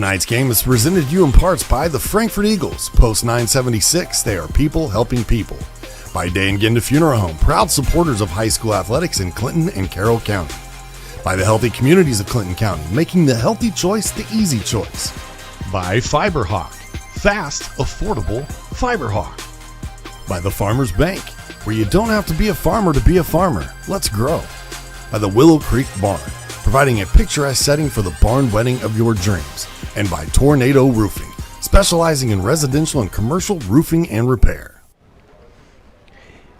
Tonight's game is presented to you in parts by the Frankfort Eagles, Post 976, they are people helping people. By Day and Genda Funeral Home, proud supporters of high school athletics in Clinton and Carroll County. By the healthy communities of Clinton County, making the healthy choice the easy choice. By Fiberhawk, fast, affordable Fiberhawk. By the Farmers Bank, where you don't have to be a farmer to be a farmer. Let's grow. By the Willow Creek Barn, providing a picturesque setting for the barn wedding of your dreams. And by Tornado Roofing, specializing in residential and commercial roofing and repair.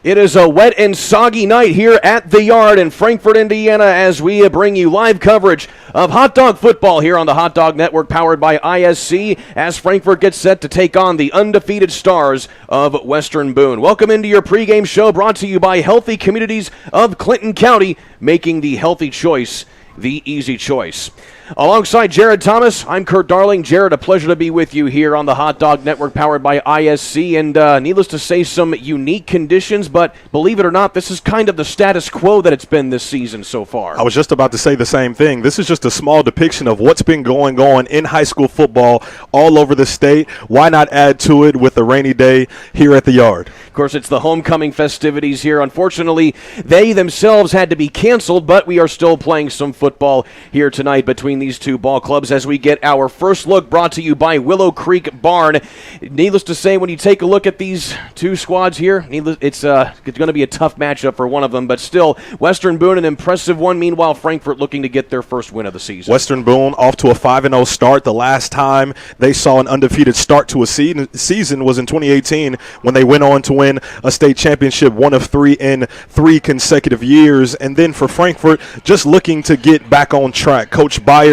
It is a wet and soggy night here at the Yard in Frankfort, Indiana, as we bring you live coverage of hot dog football here on the Hot Dog Network, powered by ISC, as Frankfort gets set to take on the undefeated Stars of Western Boone. Welcome into your pregame show, brought to you by Healthy Communities of Clinton County, making the healthy choice the easy choice. Alongside Jared Thomas, I'm Kurt Darling. Jared, a pleasure to be with you here on the Hot Dog Network, powered by ISC, and needless to say, some unique conditions, but believe it or not, this is kind of the status quo that it's been this season so far. I was just about to say the same thing. This is just a small depiction of what's been going on in high school football all over the state. Why not add to it with a rainy day here at the Yard? Of course, it's the homecoming festivities here. Unfortunately, they themselves had to be canceled, but we are still playing some football here tonight between these two ball clubs as we get our first look, brought to you by Willow Creek Barn. Needless to say, when you take a look at these two squads here, it's going to be a tough matchup for one of them, but still, Western Boone an impressive one. Meanwhile, Frankfort looking to get their first win of the season. Western Boone off to a 5-0 start. The last time they saw an undefeated start to a season was in 2018 when they went on to win a state championship, one of 3 in 3 consecutive years. And then for Frankfort, just looking to get back on track. Coach Byers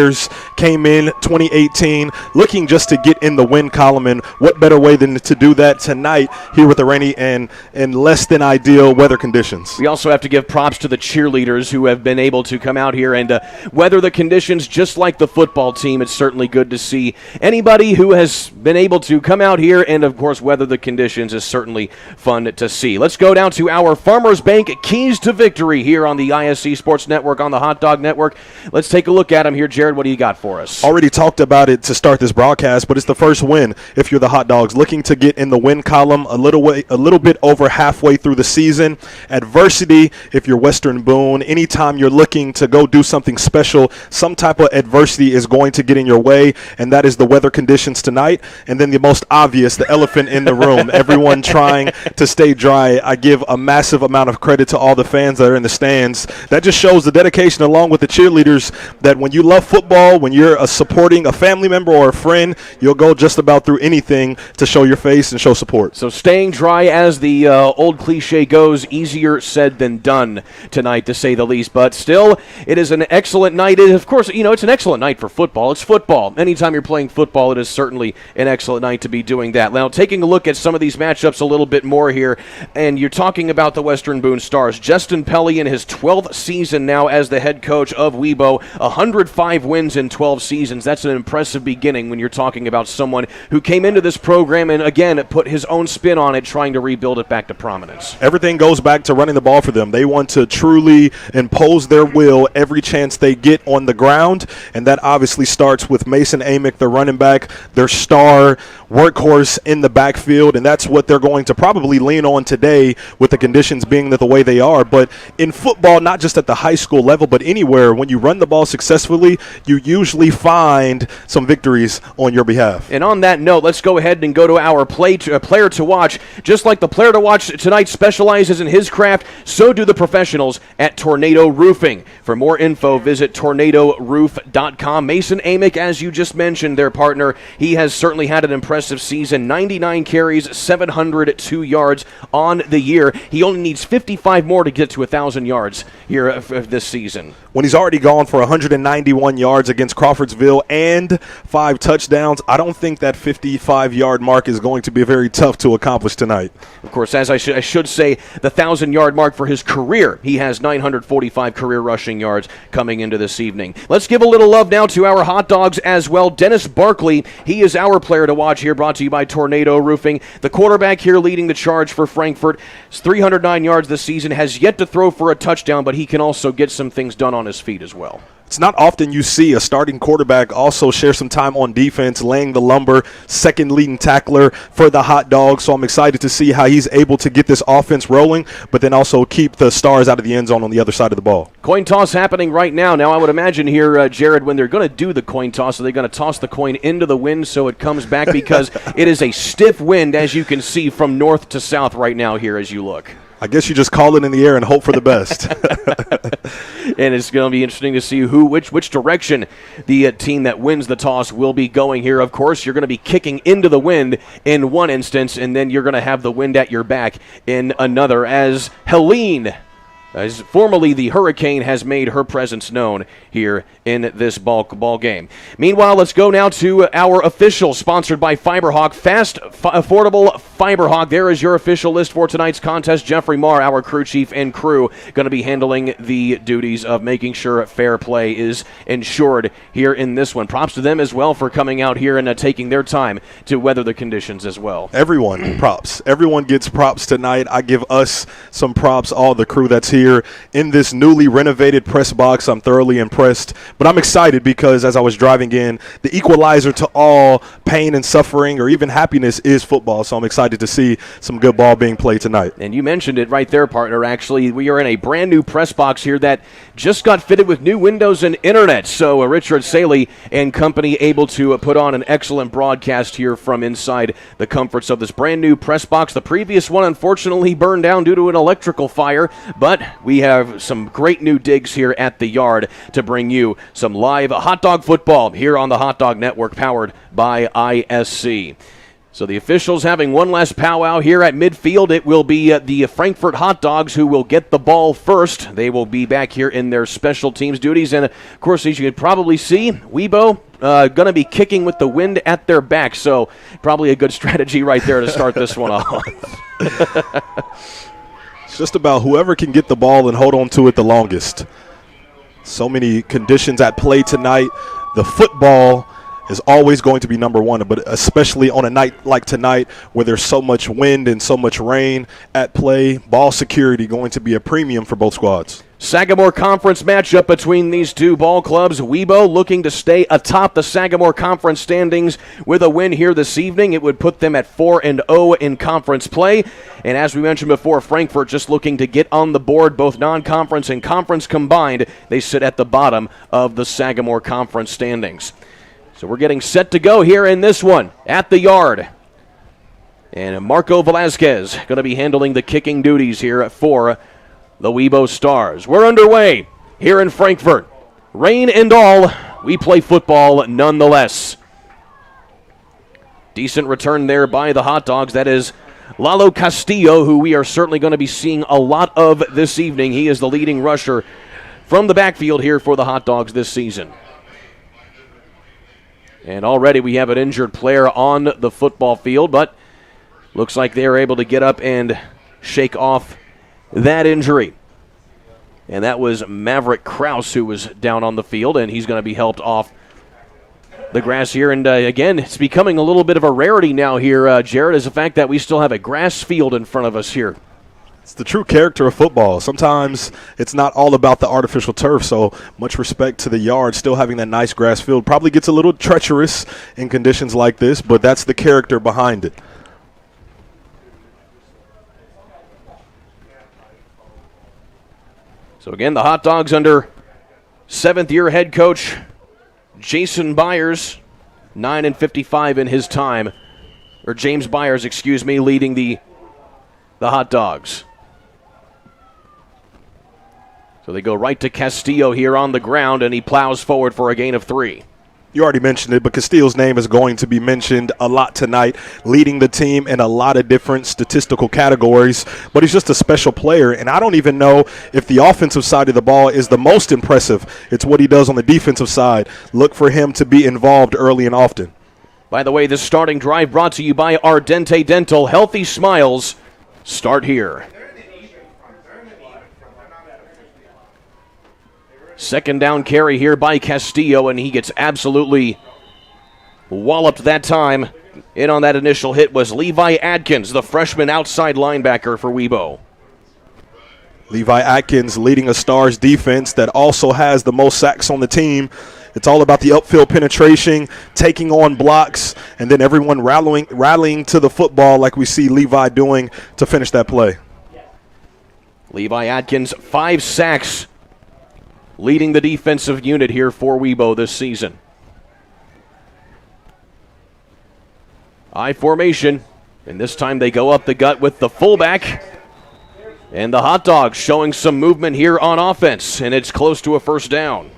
came in 2018 looking just to get in the win column, and what better way than to do that tonight here with the rainy and less than ideal weather conditions. We also have to give props to the cheerleaders who have been able to come out here and weather the conditions just like the football team. It's certainly good to see anybody who has been able to come out here and, of course, weather the conditions is certainly fun to see. Let's go down to our Farmers Bank keys to victory here on the ISC Sports Network, on the Hot Dog Network. Let's take a look at them here. Jared, what do you got for us? Already talked about it to start this broadcast, but it's the first win if you're the Hot Dogs, looking to get in the win column a little bit over halfway through the season. Adversity if you're Western Boone. Anytime you're looking to go do something special, some type of adversity is going to get in your way, and that is the weather conditions tonight. And then the most obvious, the elephant in the room, everyone trying to stay dry. I give a massive amount of credit to all the fans that are in the stands. That just shows the dedication, along with the cheerleaders, that when you love football, when you're supporting a family member or a friend, you'll go just about through anything to show your face and show support. So staying dry, as the old cliche goes, easier said than done tonight, to say the least. But still, it is an excellent night. Of course, it's an excellent night for football. It's football. Anytime you're playing football, it is certainly an excellent night to be doing that. Now, taking a look at some of these matchups a little bit more here, and you're talking about the Western Boone Stars. Justin Pelly in his 12th season now as the head coach of WEBO, 105 wins in 12 seasons. That's an impressive beginning when you're talking about someone who came into this program and, again, put his own spin on it, trying to rebuild it back to prominence. Everything goes back to running the ball for them. They want to truly impose their will every chance they get on the ground, and that obviously starts with Mason Amick, the running back, their star workhorse in the backfield, and that's what they're going to probably lean on today with the conditions being the way they are. But in football, not just at the high school level, but anywhere, when you run the ball successfully, you usually find some victories on your behalf. And on that note, let's go ahead and go to our player to watch. Just like the player to watch tonight specializes in his craft, so do the professionals at Tornado Roofing. For more info, visit tornadoroof.com. Mason Amick, as you just mentioned, their partner, he has certainly had an impressive season. 99 carries, 702 yards on the year. He only needs 55 more to get to 1,000 yards here this season. When he's already gone for 191 yards against Crawfordsville and 5 touchdowns, I don't think that 55-yard mark is going to be very tough to accomplish tonight. Of course, as I should say, the 1,000-yard mark for his career. He has 945 career rushing yards coming into this evening. Let's give a little love now to our hot dogs as well. Dennis Barkley, he is our player to watch here, brought to you by Tornado Roofing. The quarterback here leading the charge for Frankfort. 309 yards this season, has yet to throw for a touchdown, but he can also get some things done on his feet as well. It's not often you see a starting quarterback also share some time on defense, laying the lumber, second leading tackler for the Hot Dogs. So I'm excited to see how he's able to get this offense rolling, but then also keep the stars out of the end zone on the other side of the ball. Coin toss happening right now. Now I would imagine here, Jared, when they're going to do the coin toss, are they going to toss the coin into the wind so it comes back? Because it is a stiff wind, as you can see, from north to south right now here as you look. I guess you just call it in the air and hope for the best. And it's going to be interesting to see which direction the team that wins the toss will be going here. Of course, you're going to be kicking into the wind in one instance, and then you're going to have the wind at your back in another, as Helene, as formerly the Hurricane, has made her presence known here in this ball game. Meanwhile, let's go now to our official, sponsored by Fiberhawk. Fast, affordable Fiberhawk. There is your official list for tonight's contest. Jeffrey Marr, our crew chief and crew, going to be handling the duties of making sure fair play is ensured here in this one. Props to them as well for coming out here and taking their time to weather the conditions as well. Everyone, props. Everyone gets props tonight. I give us some props, all the crew that's here in this newly renovated press box. I'm thoroughly impressed, but I'm excited because as I was driving in, the equalizer to all pain and suffering or even happiness is football. So I'm excited to see some good ball being played tonight. And you mentioned it right there, partner. Actually, we are in a brand new press box here that just got fitted with new windows and internet. So Richard Saley and company able to put on an excellent broadcast here from inside the comforts of this brand new press box. The previous one unfortunately burned down due to an electrical fire, but we have some great new digs here at the Yard to bring you some live hot dog football here on the Hot Dog Network, powered by ISC. So the officials having one last powwow here at midfield. It will be the Frankfort Hot Dogs who will get the ball first. They will be back here in their special teams duties. And, of course, as you can probably see, WEBO going to be kicking with the wind at their back. So probably a good strategy right there to start this one off. It's just about whoever can get the ball and hold on to it the longest. So many conditions at play tonight. The football is always going to be number one, but especially on a night like tonight where there's so much wind and so much rain at play, ball security going to be a premium for both squads. Sagamore Conference matchup between these two ball clubs. WEBO looking to stay atop the Sagamore Conference standings with a win here this evening. It would put them at 4-0 in conference play. And as we mentioned before, Frankfort just looking to get on the board, both non-conference and conference combined. They sit at the bottom of the Sagamore Conference standings. So we're getting set to go here in this one at the Yard. And Marco Velasquez going to be handling the kicking duties here for the WEBO Stars. We're underway here in Frankfort. Rain and all, we play football nonetheless. Decent return there by the Hot Dogs. That is Lalo Castillo, who we are certainly going to be seeing a lot of this evening. He is the leading rusher from the backfield here for the Hot Dogs this season. And already we have an injured player on the football field, but looks like they're able to get up and shake off that injury. And that was Maverick Krause who was down on the field, and he's going to be helped off the grass here. And again, it's becoming a little bit of a rarity now here, Jared, is the fact that we still have a grass field in front of us here. It's the true character of football. Sometimes it's not all about the artificial turf, so much respect to the Yard still having that nice grass field. Probably gets a little treacherous in conditions like this, but that's the character behind it. So again, the Hot Dogs under seventh-year head coach Jason Byers, 9-55 in his time, or James Byers, excuse me, leading the Hot Dogs. So they go right to Castillo here on the ground, and he plows forward for a gain of 3. You already mentioned it, but Castillo's name is going to be mentioned a lot tonight, leading the team in a lot of different statistical categories. But he's just a special player, and I don't even know if the offensive side of the ball is the most impressive. It's what he does on the defensive side. Look for him to be involved early and often. By the way, this starting drive brought to you by Ardente Dental. Healthy smiles start here. Second down carry here by Castillo, and he gets absolutely walloped that time. In on that initial hit was Levi Adkins, the freshman outside linebacker for WEBO. Levi Atkins leading a Stars defense that also has the most sacks on the team. It's all about the upfield penetration, taking on blocks, and then everyone rallying to the football like we see Levi doing to finish that play. Levi Atkins, 5 sacks, leading the defensive unit here for WEBO this season. I formation, and this time they go up the gut with the fullback. And the Hot Dogs showing some movement here on offense, and it's close to a first down.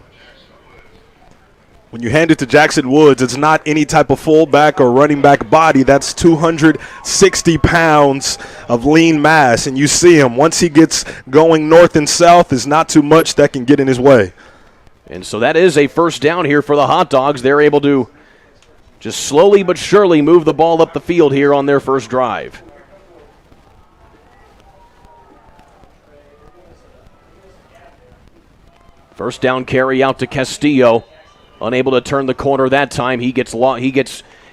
When you hand it to Jackson Woods, it's not any type of fullback or running back body. That's 260 pounds of lean mass, and you see him. Once he gets going north and south, there's not too much that can get in his way. And so that is a first down here for the Hot Dogs. They're able to just slowly but surely move the ball up the field here on their first drive. First down carry out to Castillo. Unable to turn the corner that time. He gets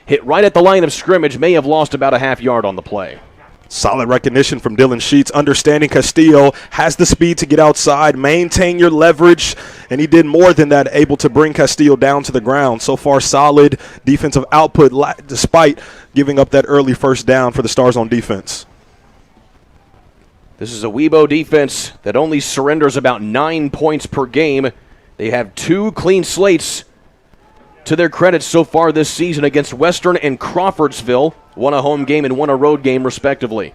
hit right at the line of scrimmage. May have lost about a half yard on the play. Solid recognition from Dylan Sheets, understanding Castillo has the speed to get outside, maintain your leverage, and he did more than that, able to bring Castillo down to the ground. So far, solid defensive output despite giving up that early first down for the Stars on defense. This is a WEBO defense that only surrenders about 9 points per game. They have 2 clean slates to their credit so far this season against Western and Crawfordsville. One a home game and one a road game, respectively.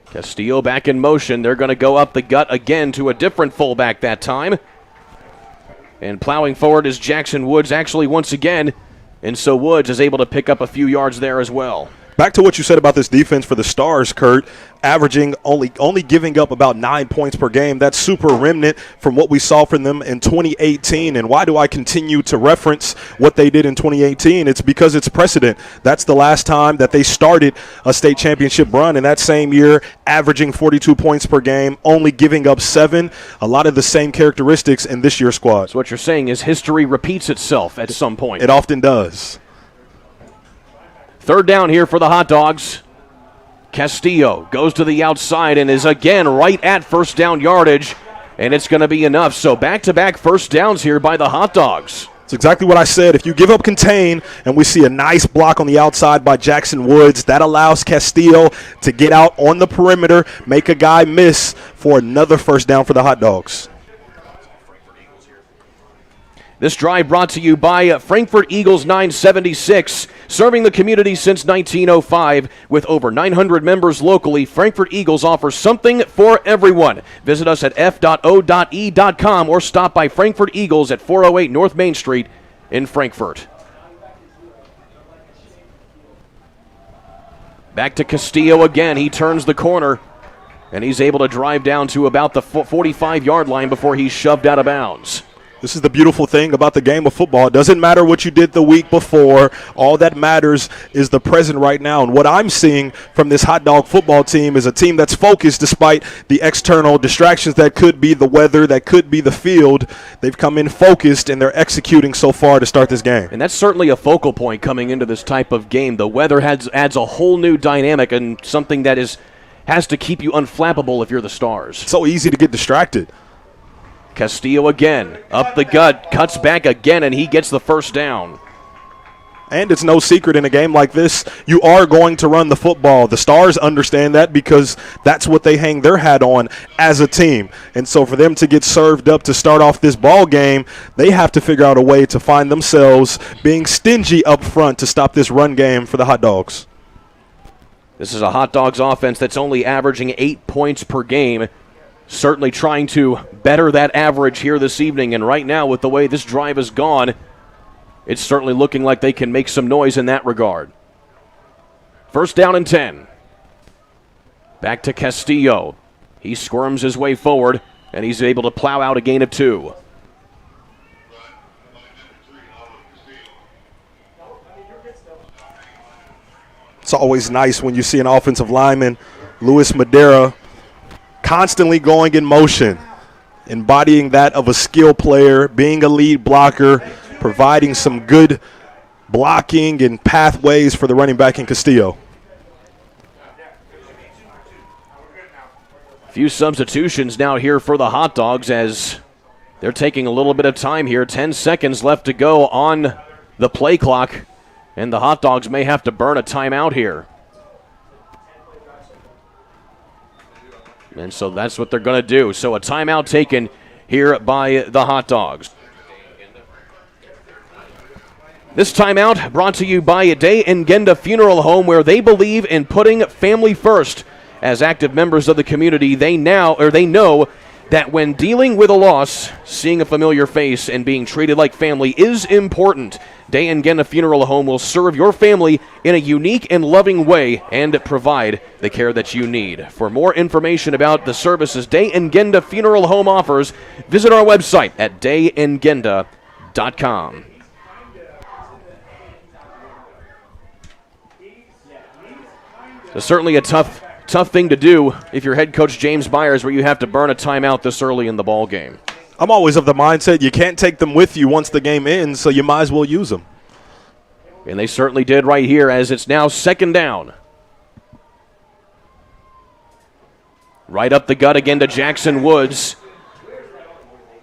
Castillo back in motion. They're going to go up the gut again to a different fullback that time. And plowing forward is Jackson Woods actually once again. And so Woods is able to pick up a few yards there as well. Back to what you said about this defense for the Stars, Kurt, averaging only giving up about 9 points per game. That's super remnant from what we saw from them in 2018. And why do I continue to reference what they did in 2018? It's because it's precedent. That's the last time that they started a state championship run. In that same year, averaging 42 points per game, only giving up 7. A lot of the same characteristics in this year's squad. So what you're saying is history repeats itself at some point. It often does. Third down here for the Hot Dogs. Castillo goes to the outside and is again right at first down yardage, and it's going to be enough. So back-to-back first downs here by the Hot Dogs. It's exactly what I said. If you give up contain and we see a nice block on the outside by Jackson Woods, that allows Castillo to get out on the perimeter, make a guy miss for another first down for the Hot Dogs. This drive brought to you by Frankfort Eagles 976, serving the community since 1905. With over 900 members locally, Frankfort Eagles offers something for everyone. Visit us at f.o.e.com or stop by Frankfort Eagles at 408 North Main Street in Frankfort. Back to Castillo again. He turns the corner, and he's able to drive down to about the 45-yard line before he's shoved out of bounds. This is the beautiful thing about the game of football. It doesn't matter what you did the week before. All that matters is the present right now. And what I'm seeing from this Hot Dog football team is a team that's focused despite the external distractions that could be the weather, that could be the field. They've come in focused, and they're executing so far to start this game. And that's certainly a focal point coming into this type of game. The weather adds a whole new dynamic and something that has to keep you unflappable if you're the Stars. It's so easy to get distracted. Castillo again, up the gut, cuts back again, and he gets the first down. And it's no secret in a game like this, you are going to run the football. The Stars understand that because that's what they hang their hat on as a team. And so for them to get served up to start off this ball game, they have to figure out a way to find themselves being stingy up front to stop this run game for the Hot Dogs. This is a Hot Dogs offense that's only averaging 8 points per game. Certainly trying to better that average here this evening, and right now with the way this drive has gone, it's certainly looking like they can make some noise in that regard. First down and 10. Back to Castillo. He squirms his way forward, and he's able to plow out a gain of 2. It's always nice when you see an offensive lineman, Luis Madera, constantly going in motion, embodying that of a skill player, being a lead blocker, providing some good blocking and pathways for the running back in Castillo. Few substitutions now here for the Hot Dogs as they're taking a little bit of time here. 10 seconds left to go on the play clock, and the Hot Dogs may have to burn a timeout here. And so that's what they're going to do. So a timeout taken here by the Hot Dogs. This timeout brought to you by Day and Genda Funeral Home, where they believe in putting family first. As active members of the community, they know that when dealing with a loss, seeing a familiar face and being treated like family is important. Day and Genda Funeral Home will serve your family in a unique and loving way and provide the care that you need. For more information about the services Day and Genda Funeral Home offers, visit our website at dayandgenda.com. So certainly a tough thing to do if you're head coach James Byers, where you have to burn a timeout this early in the ball game. I'm always of the mindset you can't take them with you once the game ends, so you might as well use them. And they certainly did right here, as it's now second down. Right up the gut again to Jackson Woods.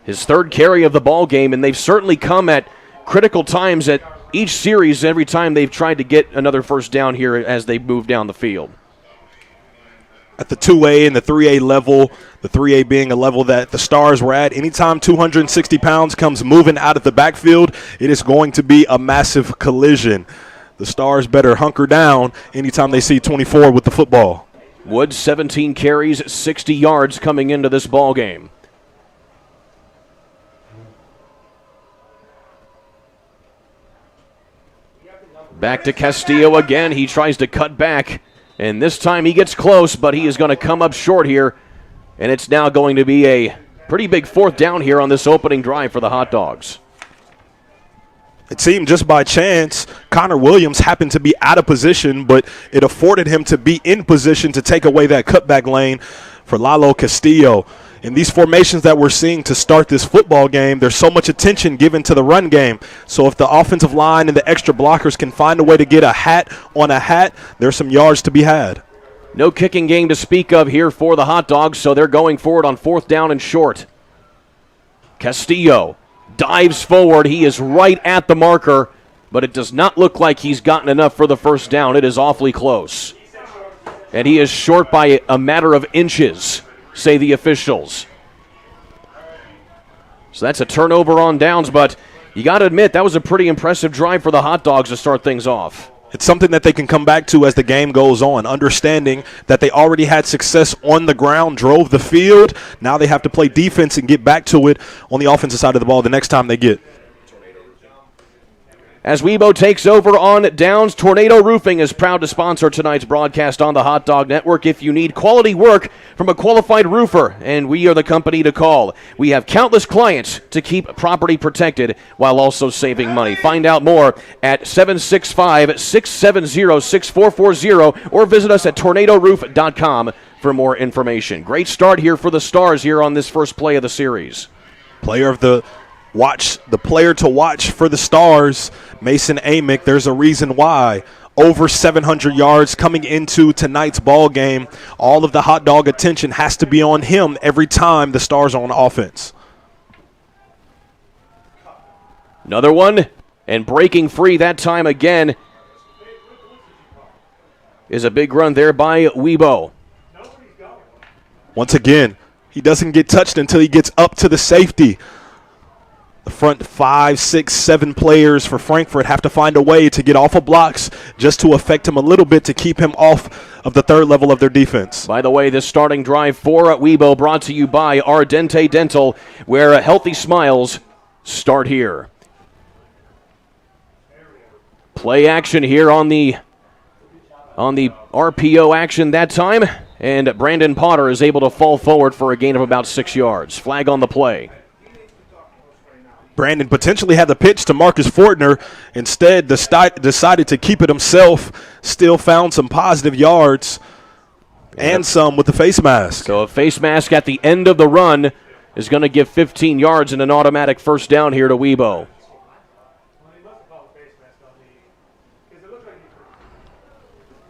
His third carry of the ball game, and they've certainly come at critical times at each series every time they've tried to get another first down here as they move down the field. At the 2A and the 3A level, the 3A being a level that the Stars were at, anytime 260 pounds comes moving out of the backfield, it is going to be a massive collision. The Stars better hunker down anytime they see 24 with the football. Woods, 17 carries, 60 yards coming into this ball game. Back to Castillo again. He tries to cut back, and this time he gets close, but he is going to come up short here, and it's now going to be a pretty big fourth down here on this opening drive for the Hot Dogs. It seemed just by chance Connor Williams happened to be out of position, but it afforded him to be in position to take away that cutback lane for Lalo Castillo. In these formations that we're seeing to start this football game, there's so much attention given to the run game. So if the offensive line and the extra blockers can find a way to get a hat on a hat, there's some yards to be had. No kicking game to speak of here for the Hot Dogs, so they're going forward on fourth down and short. Castillo dives forward. He is right at the marker, but it does not look like he's gotten enough for the first down. It is awfully close. And he is short by a matter of inches, say the officials. So that's a turnover on downs, but you got to admit that was a pretty impressive drive for the Hot Dogs to start things off. It's something that they can come back to as the game goes on, understanding that they already had success on the ground, drove the field. Now they have to play defense and get back to it on the offensive side of the ball the next time they get. As WEBO takes over on downs, Tornado Roofing is proud to sponsor tonight's broadcast on the Hot Dog Network. If you need quality work from a qualified roofer, and we are the company to call. We have countless clients to keep property protected while also saving money. Find out more at 765-670-6440 or visit us at tornadoroof.com for more information. Great start here for the Stars here on this first play of the series. The player to watch for the Stars, Mason Amick. There's a reason why. Over 700 yards coming into tonight's ball game. All of the Hot Dog attention has to be on him every time the Stars are on offense. Another one, and breaking free that time again is a big run there by WEBO. Once again, he doesn't get touched until he gets up to the safety. The front 5, 6, 7 players for Frankfort have to find a way to get off of blocks just to affect him a little bit to keep him off of the third level of their defense. By the way, this starting drive for WEBO brought to you by Ardente Dental, where healthy smiles start here. Play action here on the RPO action that time, and Brandon Potter is able to fall forward for a gain of about 6 yards. Flag on the play. Brandon potentially had the pitch to Marcus Fortner. Instead, decided to keep it himself. Still found some positive yards and some with the face mask. So a face mask at the end of the run is going to give 15 yards and an automatic first down here to WEBO.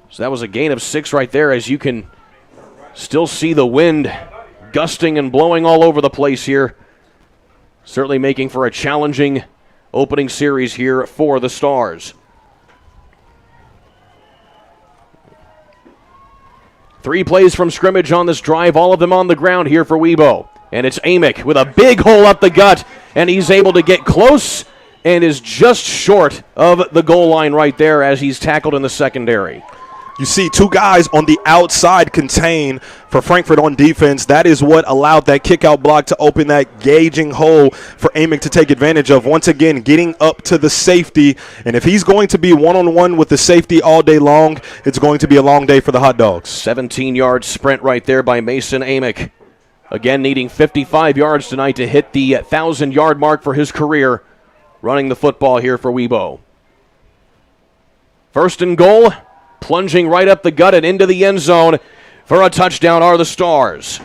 So that was a gain of 6 right there, as you can Still see the wind gusting and blowing all over the place here. Certainly making for a challenging opening series here for the Stars. 3 plays from scrimmage on this drive, all of them on the ground here for WEBO. And it's Amick with a big hole up the gut, and he's able to get close and is just short of the goal line right there as he's tackled in the secondary. You see 2 guys on the outside contain for Frankfort on defense. That is what allowed that kick-out block to open that gauging hole for Amick to take advantage of. Once again, getting up to the safety. And if he's going to be one-on-one with the safety all day long, it's going to be a long day for the Hot Dogs. 17-yard sprint right there by Mason Amick. Again, needing 55 yards tonight to hit the 1,000-yard mark for his career, running the football here for WEBO. First and goal. Plunging right up the gut and into the end zone for a touchdown are the Stars.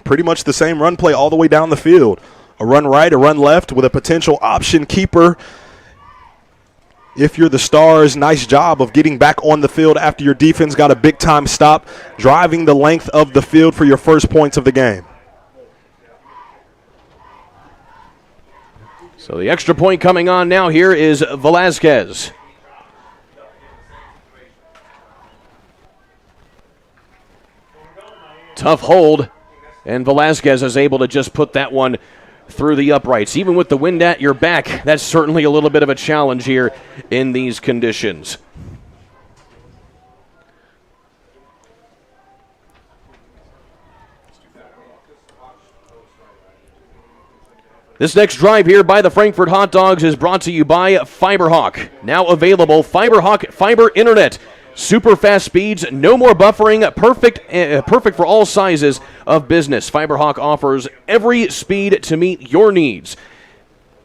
Pretty much the same run play all the way down the field. A run right, a run left with a potential option keeper. If you're the Stars, nice job of getting back on the field after your defense got a big-time stop, driving the length of the field for your first points of the game. So the extra point coming on now here is Velasquez. Tough hold, and Velasquez is able to just put that one through the uprights. Even with the wind at your back, that's certainly a little bit of a challenge here in these conditions. This next drive here by the Frankfort Hot Dogs is brought to you by Fiberhawk. Now available, Fiberhawk Fiber Internet. Super fast speeds, no more buffering, perfect for all sizes of business. Fiberhawk offers every speed to meet your needs.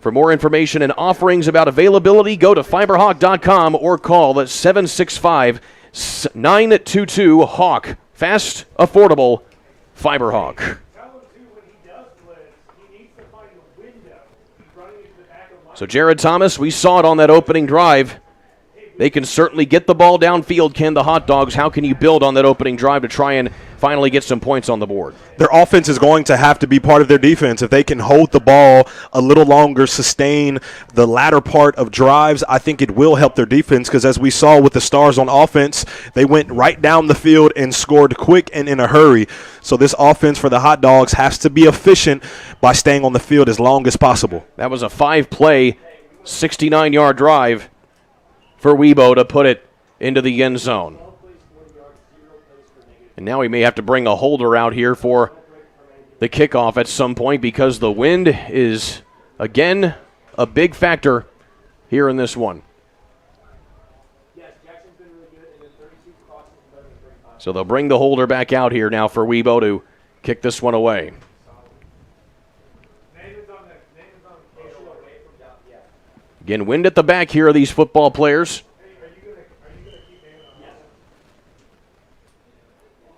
For more information and offerings about availability, go to fiberhawk.com or call 765-922-HAWK. Fast, affordable, Fiberhawk. So Jared Thomas, we saw it on that opening drive. They can certainly get the ball downfield, can the Hot Dogs. How can you build on that opening drive to try and finally get some points on the board? Their offense is going to have to be part of their defense. If they can hold the ball a little longer, sustain the latter part of drives, I think it will help their defense because as we saw with the Stars on offense, they went right down the field and scored quick and in a hurry. So this offense for the Hot Dogs has to be efficient by staying on the field as long as possible. That was a 5-play, 69-yard drive for WEBO to put it into the end zone. And now we may have to bring a holder out here for the kickoff at some point because the wind is, again, a big factor here in this one. So they'll bring the holder back out here now for WEBO to kick this one away. Again, wind at the back here of these football players.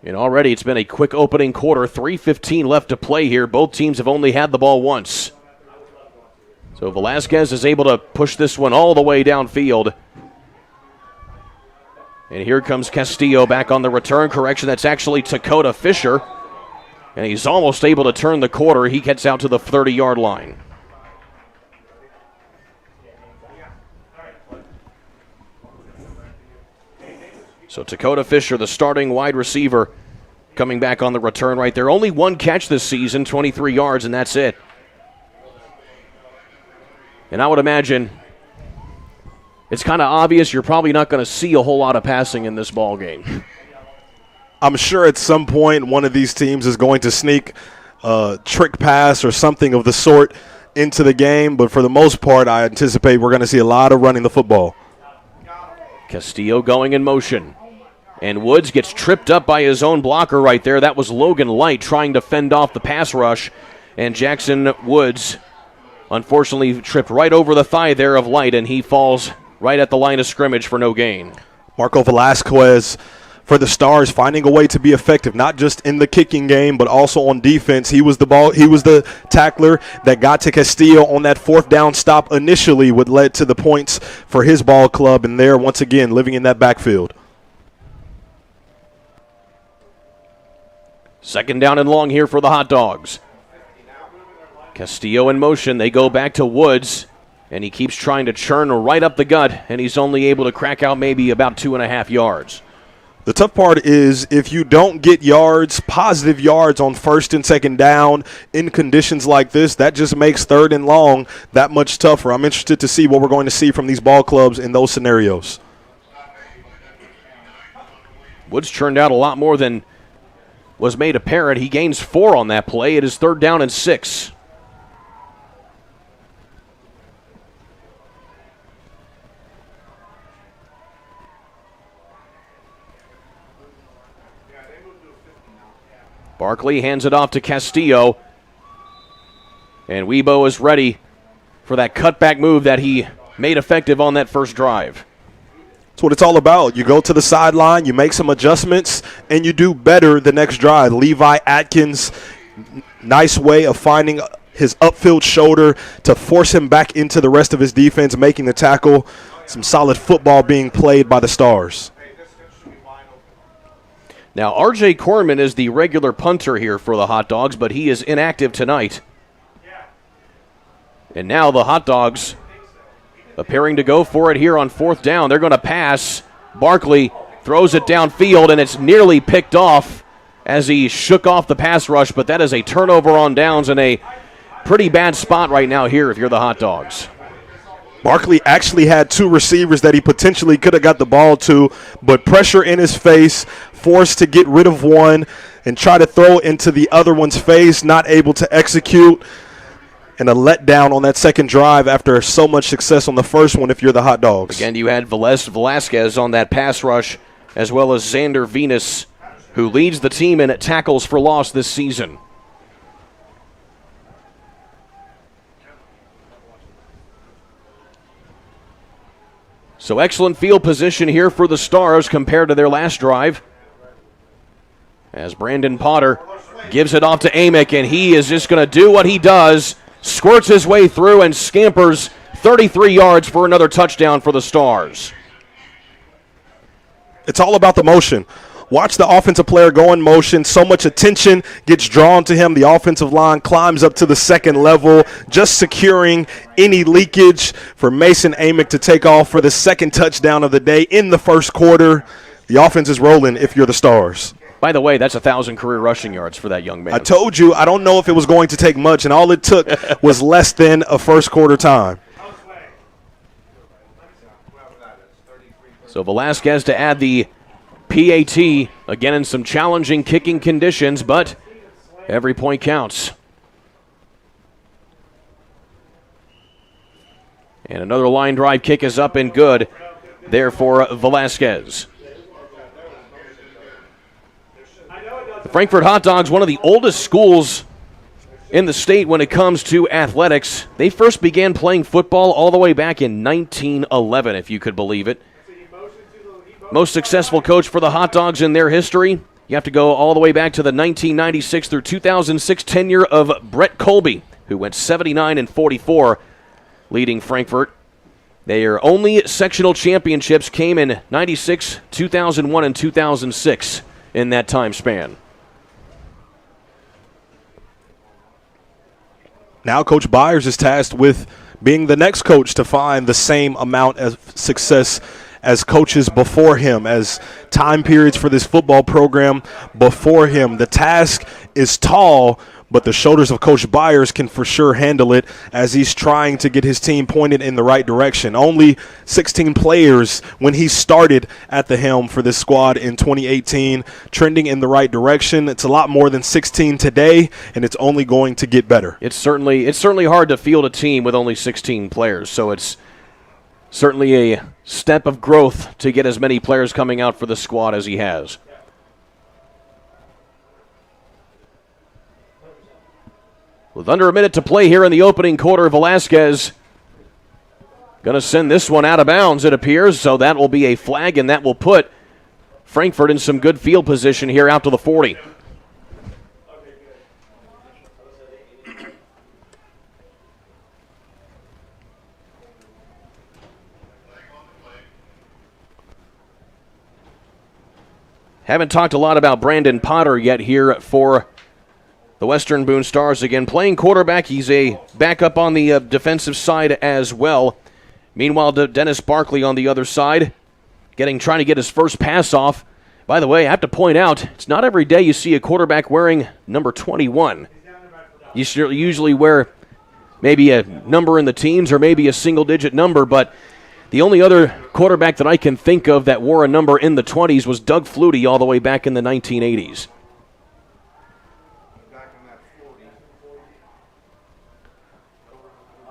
And already it's been a quick opening quarter. 3:15 left to play here. Both teams have only had the ball once. So Velasquez is able to push this one all the way downfield. And here comes Castillo back on the return. Correction, that's actually Dakota Fisher. And he's almost able to turn the quarter. He gets out to the 30-yard line. So Dakota Fisher, the starting wide receiver, coming back on the return right there. Only one catch this season, 23 yards, and that's it. And I would imagine it's kind of obvious you're probably not going to see a whole lot of passing in this ball game. I'm sure at some point one of these teams is going to sneak a trick pass or something of the sort into the game, but for the most part, I anticipate we're going to see a lot of running the football. Castillo going in motion. And Woods gets tripped up by his own blocker right there. That was Logan Light trying to fend off the pass rush. And Jackson Woods, unfortunately, tripped right over the thigh there of Light, and he falls right at the line of scrimmage for no gain. Marco Velasquez for the Stars, finding a way to be effective, not just in the kicking game, but also on defense. He was the tackler that got to Castillo on that fourth down stop initially, what led to the points for his ball club, and there, once again, living in that backfield. Second down and long here for the Hot Dogs. Castillo in motion. They go back to Woods, and he keeps trying to churn right up the gut, and he's only able to crack out maybe about 2.5 yards. The tough part is if you don't get yards, positive yards on first and second down in conditions like this, that just makes third and long that much tougher. I'm interested to see what we're going to see from these ball clubs in those scenarios. Woods churned out a lot more than was made apparent. He gains 4 on that play. It is 3rd down and 6. Barkley hands it off to Castillo. And WEBO is ready for that cutback move that he made effective on that first drive. That's what it's all about. You go to the sideline, you make some adjustments, and you do better the next drive. Levi Atkins, nice way of finding his upfield shoulder to force him back into the rest of his defense, making the tackle. Some solid football being played by the Stars. Now, R.J. Corman is the regular punter here for the Hot Dogs, but he is inactive tonight. And now the Hot Dogs appearing to go for it here on 4th down. They're going to pass. Barkley throws it downfield, and it's nearly picked off as he shook off the pass rush, but that is a turnover on downs and a pretty bad spot right now here if you're the Hot Dogs. Barkley actually had 2 receivers that he potentially could have got the ball to, but pressure in his face, forced to get rid of one and try to throw into the other one's face, not able to execute, and a letdown on that second drive after so much success on the first one if you're the Hot Dogs. Again, you had Velasquez on that pass rush, as well as Xander Venus, who leads the team in tackles for loss this season. So excellent field position here for the Stars compared to their last drive. As Brandon Potter gives it off to Amick, and he is just going to do what he does, squirts his way through and scampers 33 yards for another touchdown for the Stars. It's all about the motion. Watch the offensive player go in motion. So much attention gets drawn to him. The offensive line climbs up to the second level, just securing any leakage for Mason Amick to take off for the second touchdown of the day in the first quarter. The offense is rolling if you're the Stars. By the way, that's 1,000 career rushing yards for that young man. I told you, I don't know if it was going to take much, and all it took was less than a first quarter time. So Velasquez to add the PAT, again in some challenging kicking conditions, but every point counts. And another line drive kick is up and good there for Velasquez. The Frankfort Hot Dogs, one of the oldest schools in the state when it comes to athletics. They first began playing football all the way back in 1911, if you could believe it. Most successful coach for the Hot Dogs in their history, you have to go all the way back to the 1996 through 2006 tenure of Brett Colby, who went 79-44, leading Frankfort. Their only sectional championships came in 96, 2001, and 2006 in that time span. Now Coach Byers is tasked with being the next coach to find the same amount of success as coaches before him, as time periods for this football program before him. The task is tall, but the shoulders of Coach Byers can for sure handle it as he's trying to get his team pointed in the right direction. Only 16 players when he started at the helm for this squad in 2018, trending in the right direction. It's a lot more than 16 today, and it's only going to get better. It's certainly hard to field a team with only 16 players, so it's certainly a step of growth to get as many players coming out for the squad as he has. With under a minute to play here in the opening quarter, Velasquez going to send this one out of bounds, it appears, so that will be a flag, and that will put Frankfort in some good field position here out to the 40. Haven't talked a lot about Brandon Potter yet here for the Western Boone Stars. Again, playing quarterback. He's a backup on the defensive side as well. Meanwhile, Dennis Barkley on the other side, trying to get his first pass off. By the way, I have to point out, it's not every day you see a quarterback wearing number 21. You usually wear maybe a number in the teens or maybe a single-digit number, but the only other quarterback that I can think of that wore a number in the 20s was Doug Flutie all the way back in the 1980s.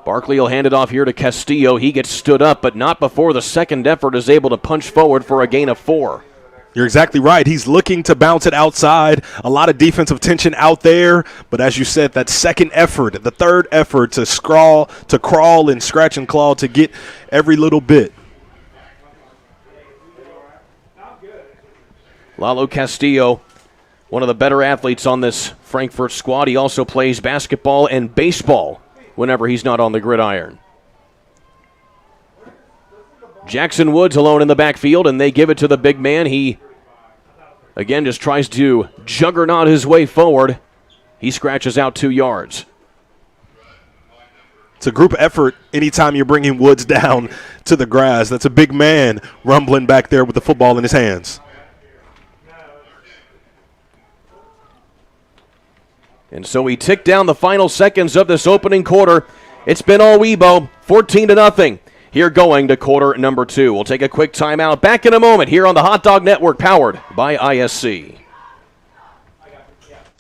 Barkley will hand it off here to Castillo. He gets stood up, but not before the second effort is able to punch forward for a gain of 4. You're exactly right. He's looking to bounce it outside. A lot of defensive tension out there. But as you said, that second effort, the third effort to crawl and scratch and claw to get every little bit. Lalo Castillo, one of the better athletes on this Frankfort squad. He also plays basketball and baseball whenever he's not on the gridiron. Jackson Woods alone in the backfield, and they give it to the big man. He, again, just tries to juggernaut his way forward. He scratches out 2 yards. It's a group effort anytime you're bringing Woods down to the grass. That's a big man rumbling back there with the football in his hands. And so we tick down the final seconds of this opening quarter. It's been all WEBO, 14-0. Here going to quarter number 2. We'll take a quick timeout. Back in a moment here on the Hot Dog Network, powered by ISC.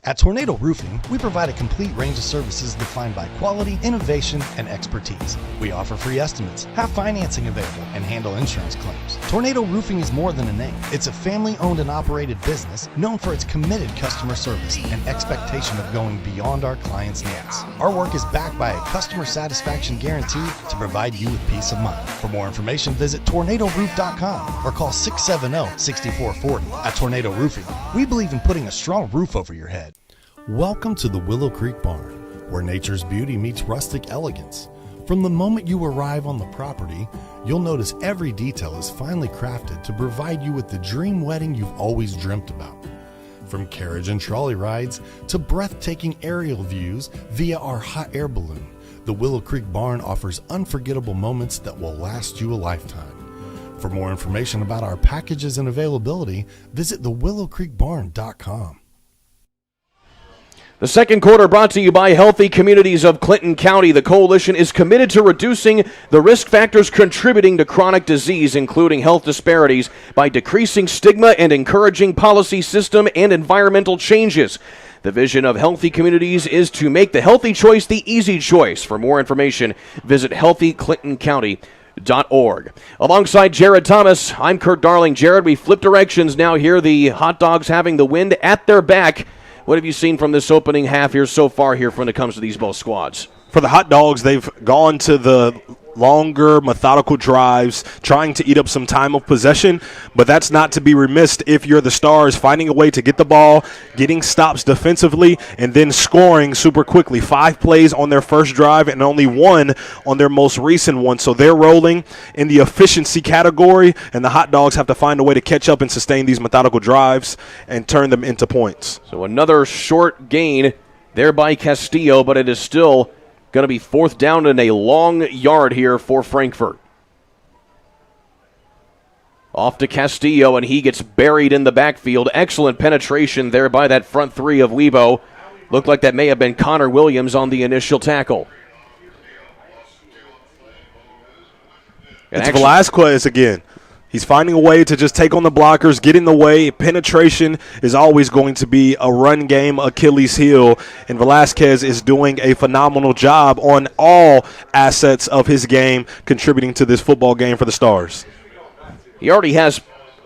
At Tornado Roofing, we provide a complete range of services defined by quality, innovation, and expertise. We offer free estimates, have financing available, and handle insurance claims. Tornado Roofing is more than a name. It's a family-owned and operated business known for its committed customer service and expectation of going beyond our clients' needs. Our work is backed by a customer satisfaction guarantee to provide you with peace of mind. For more information, visit tornadoroof.com or call 670-6440. At Tornado Roofing, we believe in putting a strong roof over your head. Welcome to the Willow Creek Barn, where nature's beauty meets rustic elegance. From the moment you arrive on the property, you'll notice every detail is finely crafted to provide you with the dream wedding you've always dreamt about. From carriage and trolley rides to breathtaking aerial views via our hot air balloon, the Willow Creek Barn offers unforgettable moments that will last you a lifetime. For more information about our packages and availability, visit thewillowcreekbarn.com. The second quarter brought to you by Healthy Communities of Clinton County. The coalition is committed to reducing the risk factors contributing to chronic disease, including health disparities, by decreasing stigma and encouraging policy, system, and environmental changes. The vision of Healthy Communities is to make the healthy choice the easy choice. For more information, visit healthyclintoncounty.org. Alongside Jared Thomas, I'm Kurt Darling. Jared, we flip directions now here. The Hot Dogs having the wind at their back. What have you seen from this opening half here so far here when it comes to these both squads? For the Hot Dogs, they've gone to the longer, methodical drives, trying to eat up some time of possession, but that's not to be remissed if you're the Stars, finding a way to get the ball, getting stops defensively, and then scoring super quickly. 5 plays on their first drive and only 1 on their most recent one, so they're rolling in the efficiency category, and the Hot Dogs have to find a way to catch up and sustain these methodical drives and turn them into points. So another short gain there by Castillo, but it is still going to be 4th down and a long yard here for Frankfort. Off to Castillo, and he gets buried in the backfield. Excellent penetration there by that front 3 of WEBO. Looked like that may have been Connor Williams on the initial tackle. It's Velasquez again. He's finding a way to just take on the blockers, get in the way. Penetration is always going to be a run game Achilles heel, and Velasquez is doing a phenomenal job on all assets of his game, contributing to this football game for the Stars. He already has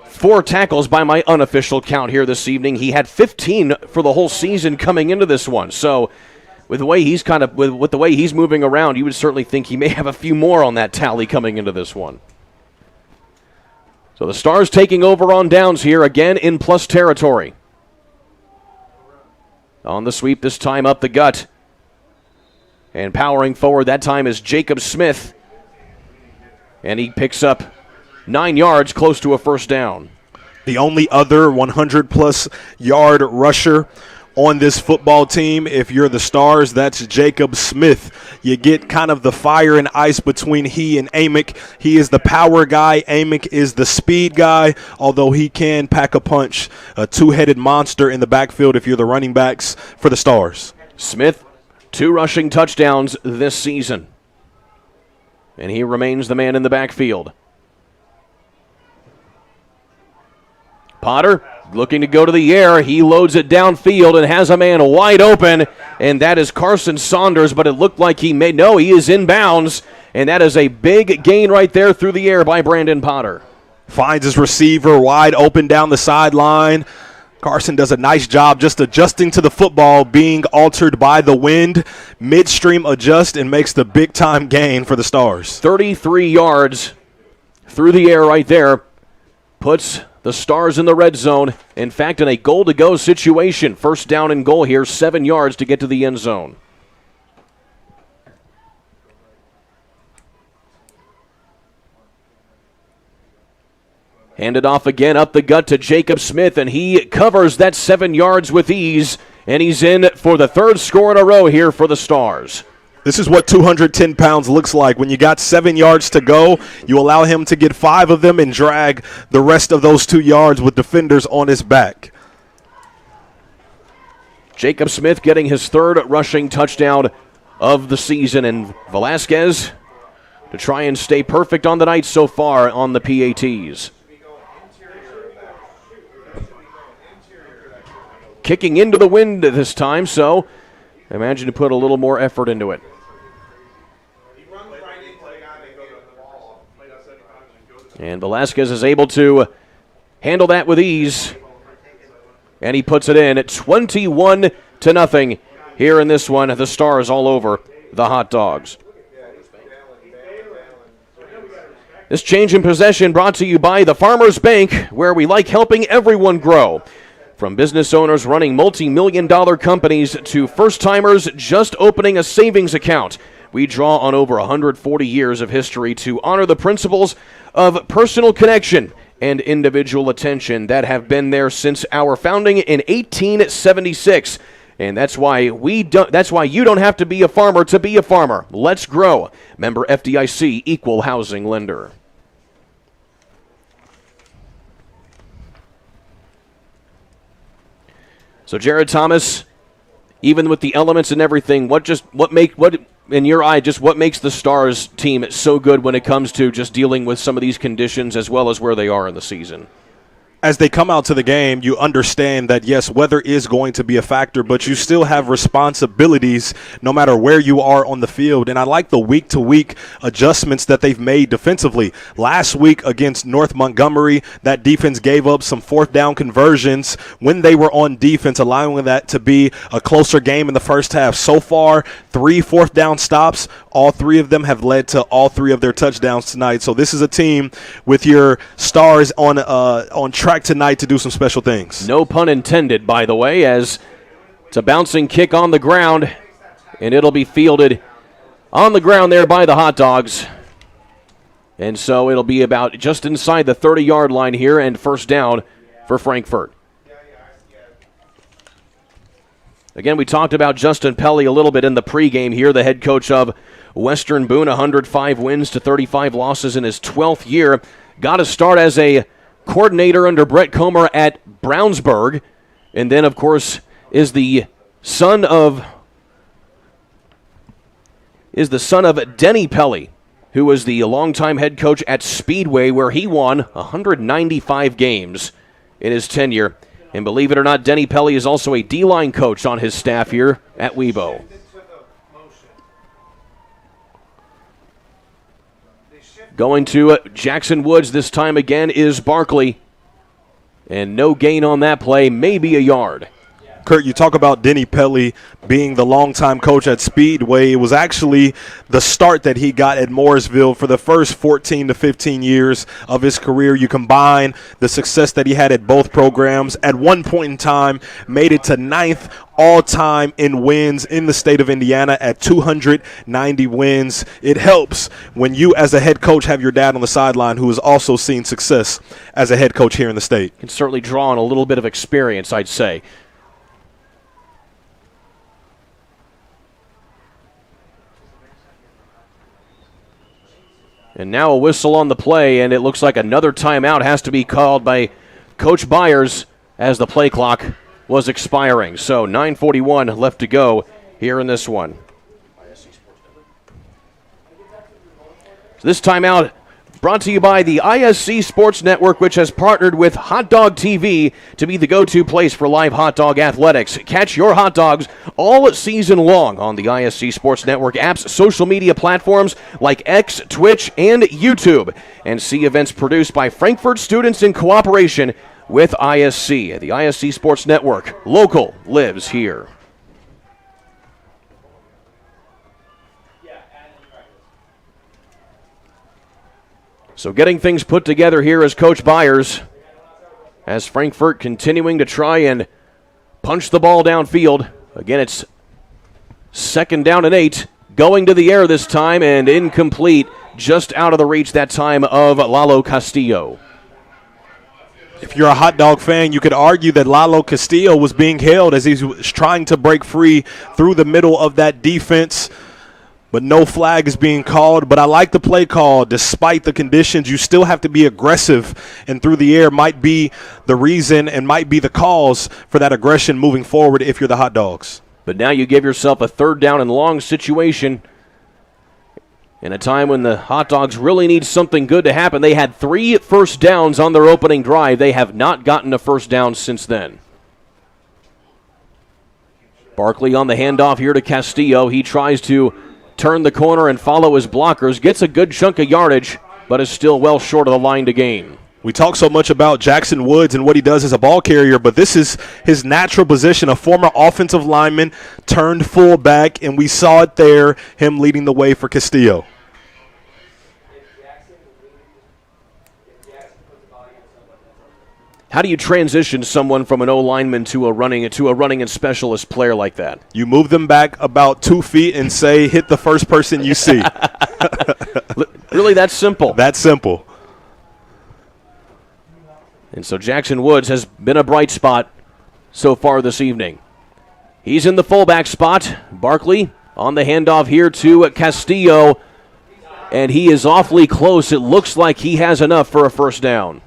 4 tackles by my unofficial count here this evening. He had 15 for the whole season coming into this one. So with the way he's with the way he's moving around, you would certainly think he may have a few more on that tally coming into this one. So the Stars taking over on downs here, again in plus territory. On the sweep this time up the gut. And powering forward that time is Jacob Smith. And he picks up 9 yards, close to a first down. The only other 100-plus yard rusher on this football team, if you're the Stars, that's Jacob Smith. You get kind of the fire and ice between he and Amick. He is the power guy. Amick is the speed guy, although he can pack a punch, a two-headed monster in the backfield if you're the running backs for the Stars. Smith, 2 rushing touchdowns this season. And he remains the man in the backfield. Potter looking to go to the air. He loads it downfield and has a man wide open, and that is Carson Saunders, but it looked like he may. No, he is inbounds, and that is a big gain right there through the air by Brandon Potter. Finds his receiver wide open down the sideline. Carson does a nice job just adjusting to the football being altered by the wind. Midstream adjust and makes the big-time gain for the Stars. 33 yards through the air right there. Puts the Stars in the red zone. In fact, in a goal-to-go situation. First down and goal here, 7 yards to get to the end zone. Handed off again up the gut to Jacob Smith, and he covers that 7 yards with ease, and he's in for the 3rd score in a row here for the Stars. This is what 210 pounds looks like. When you got 7 yards to go, you allow him to get 5 of them and drag the rest of those 2 yards with defenders on his back. Jacob Smith getting his 3rd rushing touchdown of the season, and Velasquez to try and stay perfect on the night so far on the PATs. Kicking into the wind this time, so I imagine to put a little more effort into it. And Velasquez is able to handle that with ease. And he puts it in at 21-0 here in this one. The Stars all over the Hot Dogs. This change in possession brought to you by the Farmers Bank, where we like helping everyone grow. From business owners running multi-million-dollar companies to first-timers just opening a savings account, we draw on over 140 years of history to honor the principles of personal connection and individual attention that have been there since our founding in 1876. And that's why you don't have to be a farmer to be a farmer. Let's grow. Member FDIC, Equal Housing Lender. So Jared Thomas, even with the elements and everything, what in your eye, just what makes the Stars team so good when it comes to just dealing with some of these conditions as well as where they are in the season? As they come out to the game, you understand that, yes, weather is going to be a factor, but you still have responsibilities no matter where you are on the field. And I like the week-to-week adjustments that they've made defensively. Last week against North Montgomery, that defense gave up some 4th down conversions when they were on defense, allowing that to be a closer game in the first half. So far, 3 4th down stops. All 3 of them have led to all 3 of their touchdowns tonight. So this is a team with your Stars on track tonight to do some special things. No pun intended, by the way, as it's a bouncing kick on the ground, and it'll be fielded on the ground there by the Hot Dogs. And so it'll be about just inside the 30-yard line here and first down for Frankfort. Again, we talked about Justin Pelly a little bit in the pregame here, the head coach of Western Boone, 105 wins to 35 losses in his 12th year. Got to start as a coordinator under Brett Comer at Brownsburg, and then, of course, is the son of Denny Pelly, who was the longtime head coach at Speedway, where he won 195 games in his tenure. And believe it or not, Denny Pelly is also a D-line coach on his staff here at WEBO. Going to Jackson Woods this time again is Barkley. And no gain on that play, maybe a yard. Kurt, you talk about Denny Pelly being the longtime coach at Speedway. It was actually the start that he got at Morrisville for the first 14 to 15 years of his career. You combine the success that he had at both programs. At one point in time, made it to 9th all-time in wins in the state of Indiana at 290 wins. It helps when you, as a head coach, have your dad on the sideline who has also seen success as a head coach here in the state. Can certainly draw on a little bit of experience, I'd say. And now a whistle on the play, and it looks like another timeout has to be called by Coach Byers as the play clock was expiring. So 9:41 left to go here in this one. So this timeout brought to you by the ISC Sports Network, which has partnered with Hot Dog TV to be the go-to place for live hot dog athletics. Catch your hot dogs all season long on the ISC Sports Network app's social media platforms like X, Twitch, and YouTube. And see events produced by Frankfort students in cooperation with ISC. The ISC Sports Network, local, lives here. So getting things put together here is Coach Byers, as Frankfort continuing to try and punch the ball downfield. Again, it's 2nd down and 8, going to the air this time, and incomplete, just out of the reach that time of Lalo Castillo. If you're a hot dog fan, you could argue that Lalo Castillo was being held as he was trying to break free through the middle of that defense. But no flag is being called. But I like the play call. Despite the conditions, you still have to be aggressive. And through the air might be the reason and might be the cause for that aggression moving forward if you're the Hot Dogs. But now you give yourself a 3rd down and long situation. In a time when the Hot Dogs really need something good to happen. They had 3 first downs on their opening drive. They have not gotten a first down since then. Barkley on the handoff here to Castillo. He tries to turn the corner and follow his blockers. Gets a good chunk of yardage, but is still well short of the line to gain. We talk so much about Jackson Woods and what he does as a ball carrier, but this is his natural position, a former offensive lineman turned fullback, and we saw it there, him leading the way for Castillo. How do you transition someone from an O-lineman to a running and specialist player like that? You move them back about 2 feet and say, hit the first person you see. Really that simple? That simple. And so Jackson Woods has been a bright spot so far this evening. He's in the fullback spot. Barkley on the handoff here to Castillo, and he is awfully close. It looks like he has enough for a first down.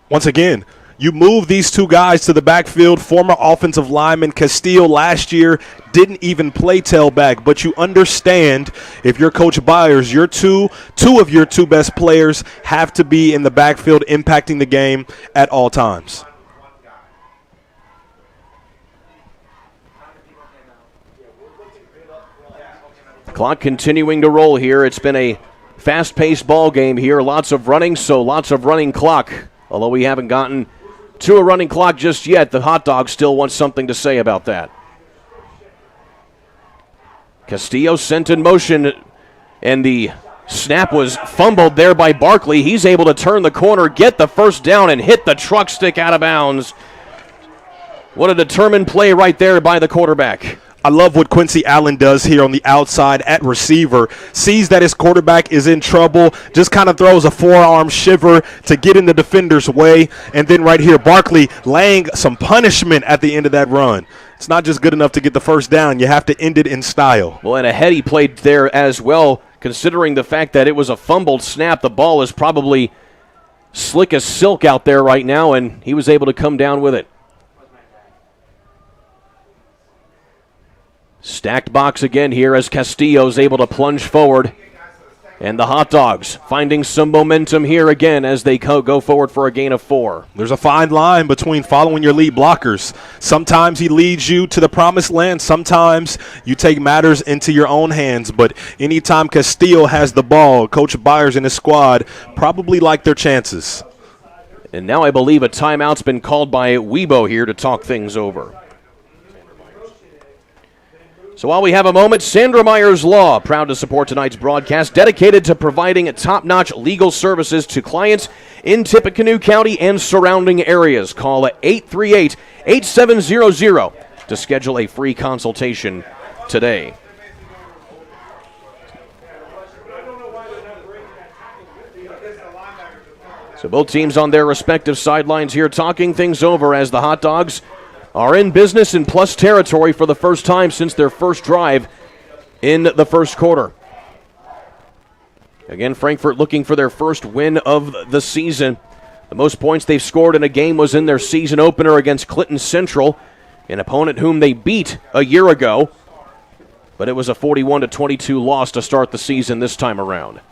Once again, you move these 2 guys to the backfield. Former offensive lineman Castillo last year didn't even play tailback, but you understand if you're Coach Byers, your two of your 2 best players have to be in the backfield impacting the game at all times. Clock continuing to roll here. It's been a fast-paced ball game here. Lots of running, so lots of running clock. Although we haven't gotten to a running clock just yet, the Hot Dogs still want something to say about that. Castillo sent in motion, and the snap was fumbled there by Barkley. He's able to turn the corner, get the first down, and hit the truck stick out of bounds. What a determined play right there by the quarterback. I love what Quincy Allen does here on the outside at receiver. Sees that his quarterback is in trouble, just kind of throws a forearm shiver to get in the defender's way. And then right here, Barkley laying some punishment at the end of that run. It's not just good enough to get the first down. You have to end it in style. Well, and a heady play there as well, considering the fact that it was a fumbled snap. The ball is probably slick as silk out there right now, and he was able to come down with it. Stacked box again here as Castillo's able to plunge forward. And the Hot Dogs finding some momentum here again as they go forward for a gain of 4. There's a fine line between following your lead blockers. Sometimes he leads you to the promised land. Sometimes you take matters into your own hands. But anytime Castillo has the ball, Coach Byers and his squad probably like their chances. And now I believe a timeout's been called by WEBO here to talk things over. So while we have a moment, Sandra Myers Law, proud to support tonight's broadcast, dedicated to providing top-notch legal services to clients in Tippecanoe County and surrounding areas. Call 838-8700 to schedule a free consultation today. So both teams on their respective sidelines here talking things over as the Hot Dogs are in business in plus territory for the first time since their first drive in the first quarter. Again, Frankfort looking for their first win of the season. The most points they've scored in a game was in their season opener against Clinton Central, an opponent whom they beat a year ago, but it was a 41-22 loss to start the season this time around.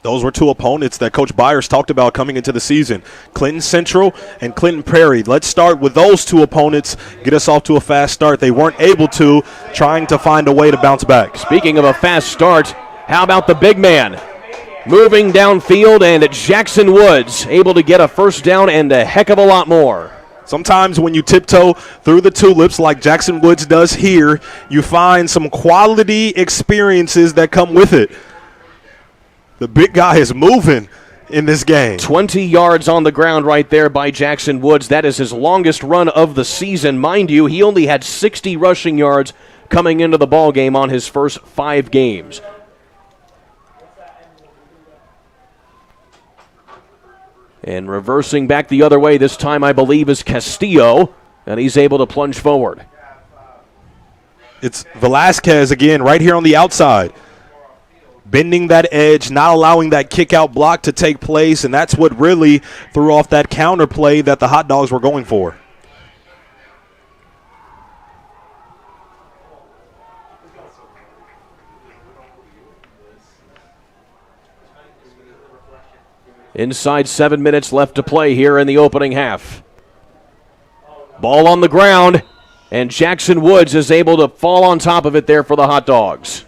Those were two opponents that Coach Byers talked about coming into the season, Clinton Central and Clinton Prairie. Let's start with those two opponents, get us off to a fast start. They weren't able to, trying to find a way to bounce back. Speaking of a fast start, how about the big man? Moving downfield, and Jackson Woods able to get a first down and a heck of a lot more. Sometimes when you tiptoe through the tulips like Jackson Woods does here, you find some quality experiences that come with it. The big guy is moving in this game. 20 yards on the ground right there by Jackson Woods. That is his longest run of the season. Mind you, he only had 60 rushing yards coming into the ball game on his first 5 games. And reversing back the other way this time, I believe, is Castillo, and he's able to plunge forward. It's Velasquez again right here on the outside. Bending that edge, not allowing that kick-out block to take place, and that's what really threw off that counter play that the Hot Dogs were going for. Inside 7 minutes left to play here in the opening half. Ball on the ground, and Jackson Woods is able to fall on top of it there for the Hot Dogs.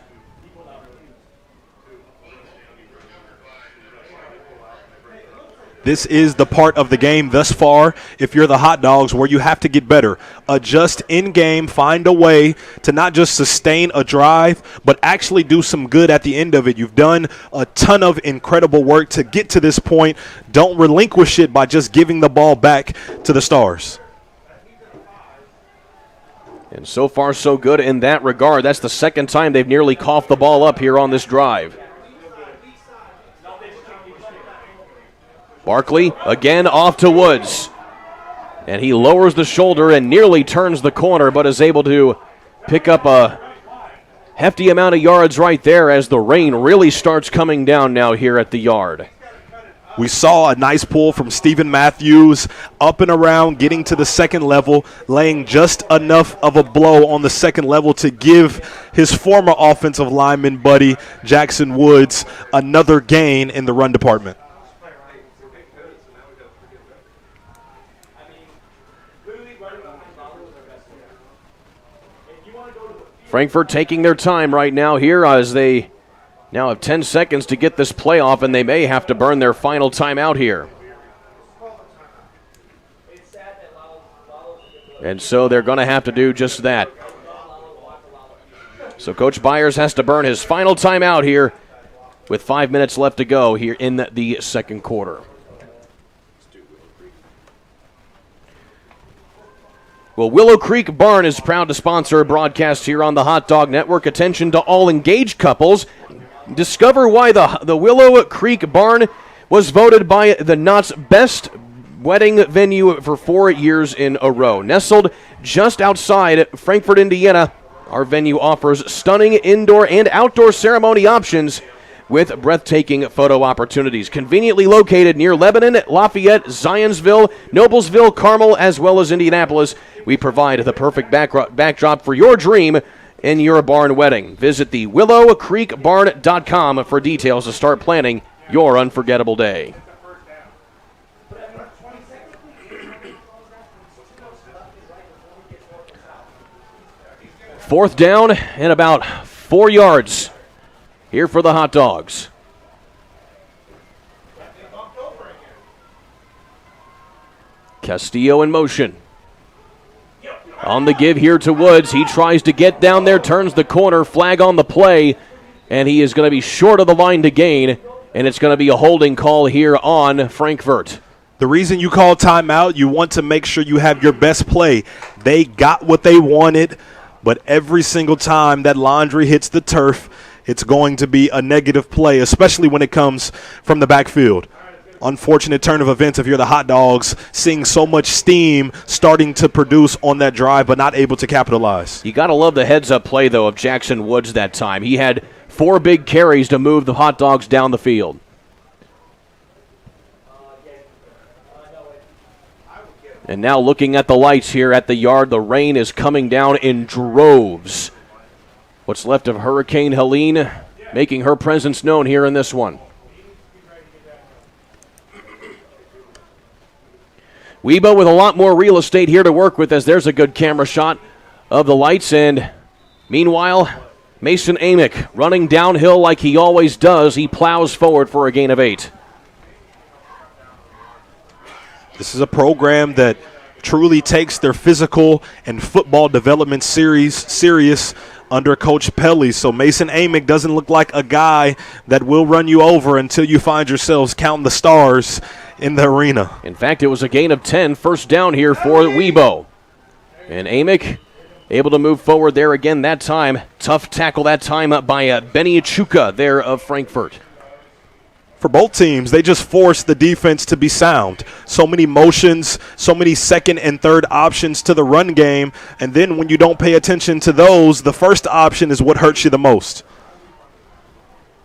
This is the part of the game thus far, if you're the Hot Dogs, where you have to get better. Adjust in-game, find a way to not just sustain a drive, but actually do some good at the end of it. You've done a ton of incredible work to get to this point. Don't relinquish it by just giving the ball back to the Stars. And so far, so good in that regard. That's the second time they've nearly coughed the ball up here on this drive. Barkley again off to Woods. And he lowers the shoulder and nearly turns the corner, but is able to pick up a hefty amount of yards right there as the rain really starts coming down now here at the yard. We saw a nice pull from Stephen Matthews up and around, getting to the second level, laying just enough of a blow on the second level to give his former offensive lineman buddy, Jackson Woods, another gain in the run department. Frankfort taking their time right now here as they now have 10 seconds to get this play off, and they may have to burn their final timeout here. And so they're going to have to do just that. So Coach Byers has to burn his final timeout here with 5 minutes left to go here in the second quarter. Well, Willow Creek Barn is proud to sponsor a broadcast here on the Hot Dog Network. Attention to all engaged couples. Discover why the Willow Creek Barn was voted by the Knott's best wedding venue for 4 years in a row. Nestled just outside Frankfort, Indiana, our venue offers stunning indoor and outdoor ceremony options with breathtaking photo opportunities. Conveniently located near Lebanon, Lafayette, Zionsville, Noblesville, Carmel, as well as Indianapolis, we provide the perfect backdrop for your dream in your barn wedding. Visit the willowcreekbarn.com for details to start planning your unforgettable day. Fourth down and about 4 yards here for the Hot Dogs. Castillo in motion. On the give here to Woods. He tries to get down there, turns the corner, flag on the play, and he is going to be short of the line to gain, and it's going to be a holding call here on Frankfort. The reason you call timeout, you want to make sure you have your best play. They got what they wanted, but every single time that laundry hits the turf, it's going to be a negative play, especially when it comes from the backfield. Unfortunate turn of events if you're the Hot Dogs, seeing so much steam starting to produce on that drive but not able to capitalize. You got to love the heads-up play, though, of Jackson Woods that time. He had 4 big carries to move the Hot Dogs down the field. And now looking at the lights here at the yard, the rain is coming down in droves. What's left of Hurricane Helene making her presence known here in this one. WEBO with a lot more real estate here to work with, as there's a good camera shot of the lights. And meanwhile, Mason Amick running downhill like he always does. He plows forward for a gain of 8. This is a program that truly takes their physical and football development serious under Coach Pelly. So Mason Amick doesn't look like a guy that will run you over until you find yourselves counting the stars in the arena. In fact, it was a gain of 10, first down here for WEBO. And Amick able to move forward there again that time. Tough tackle that time by Benny Achuka there of Frankfort. For both teams, they just force the defense to be sound. So many motions, so many second and third options to the run game, and then when you don't pay attention to those, the first option is what hurts you the most.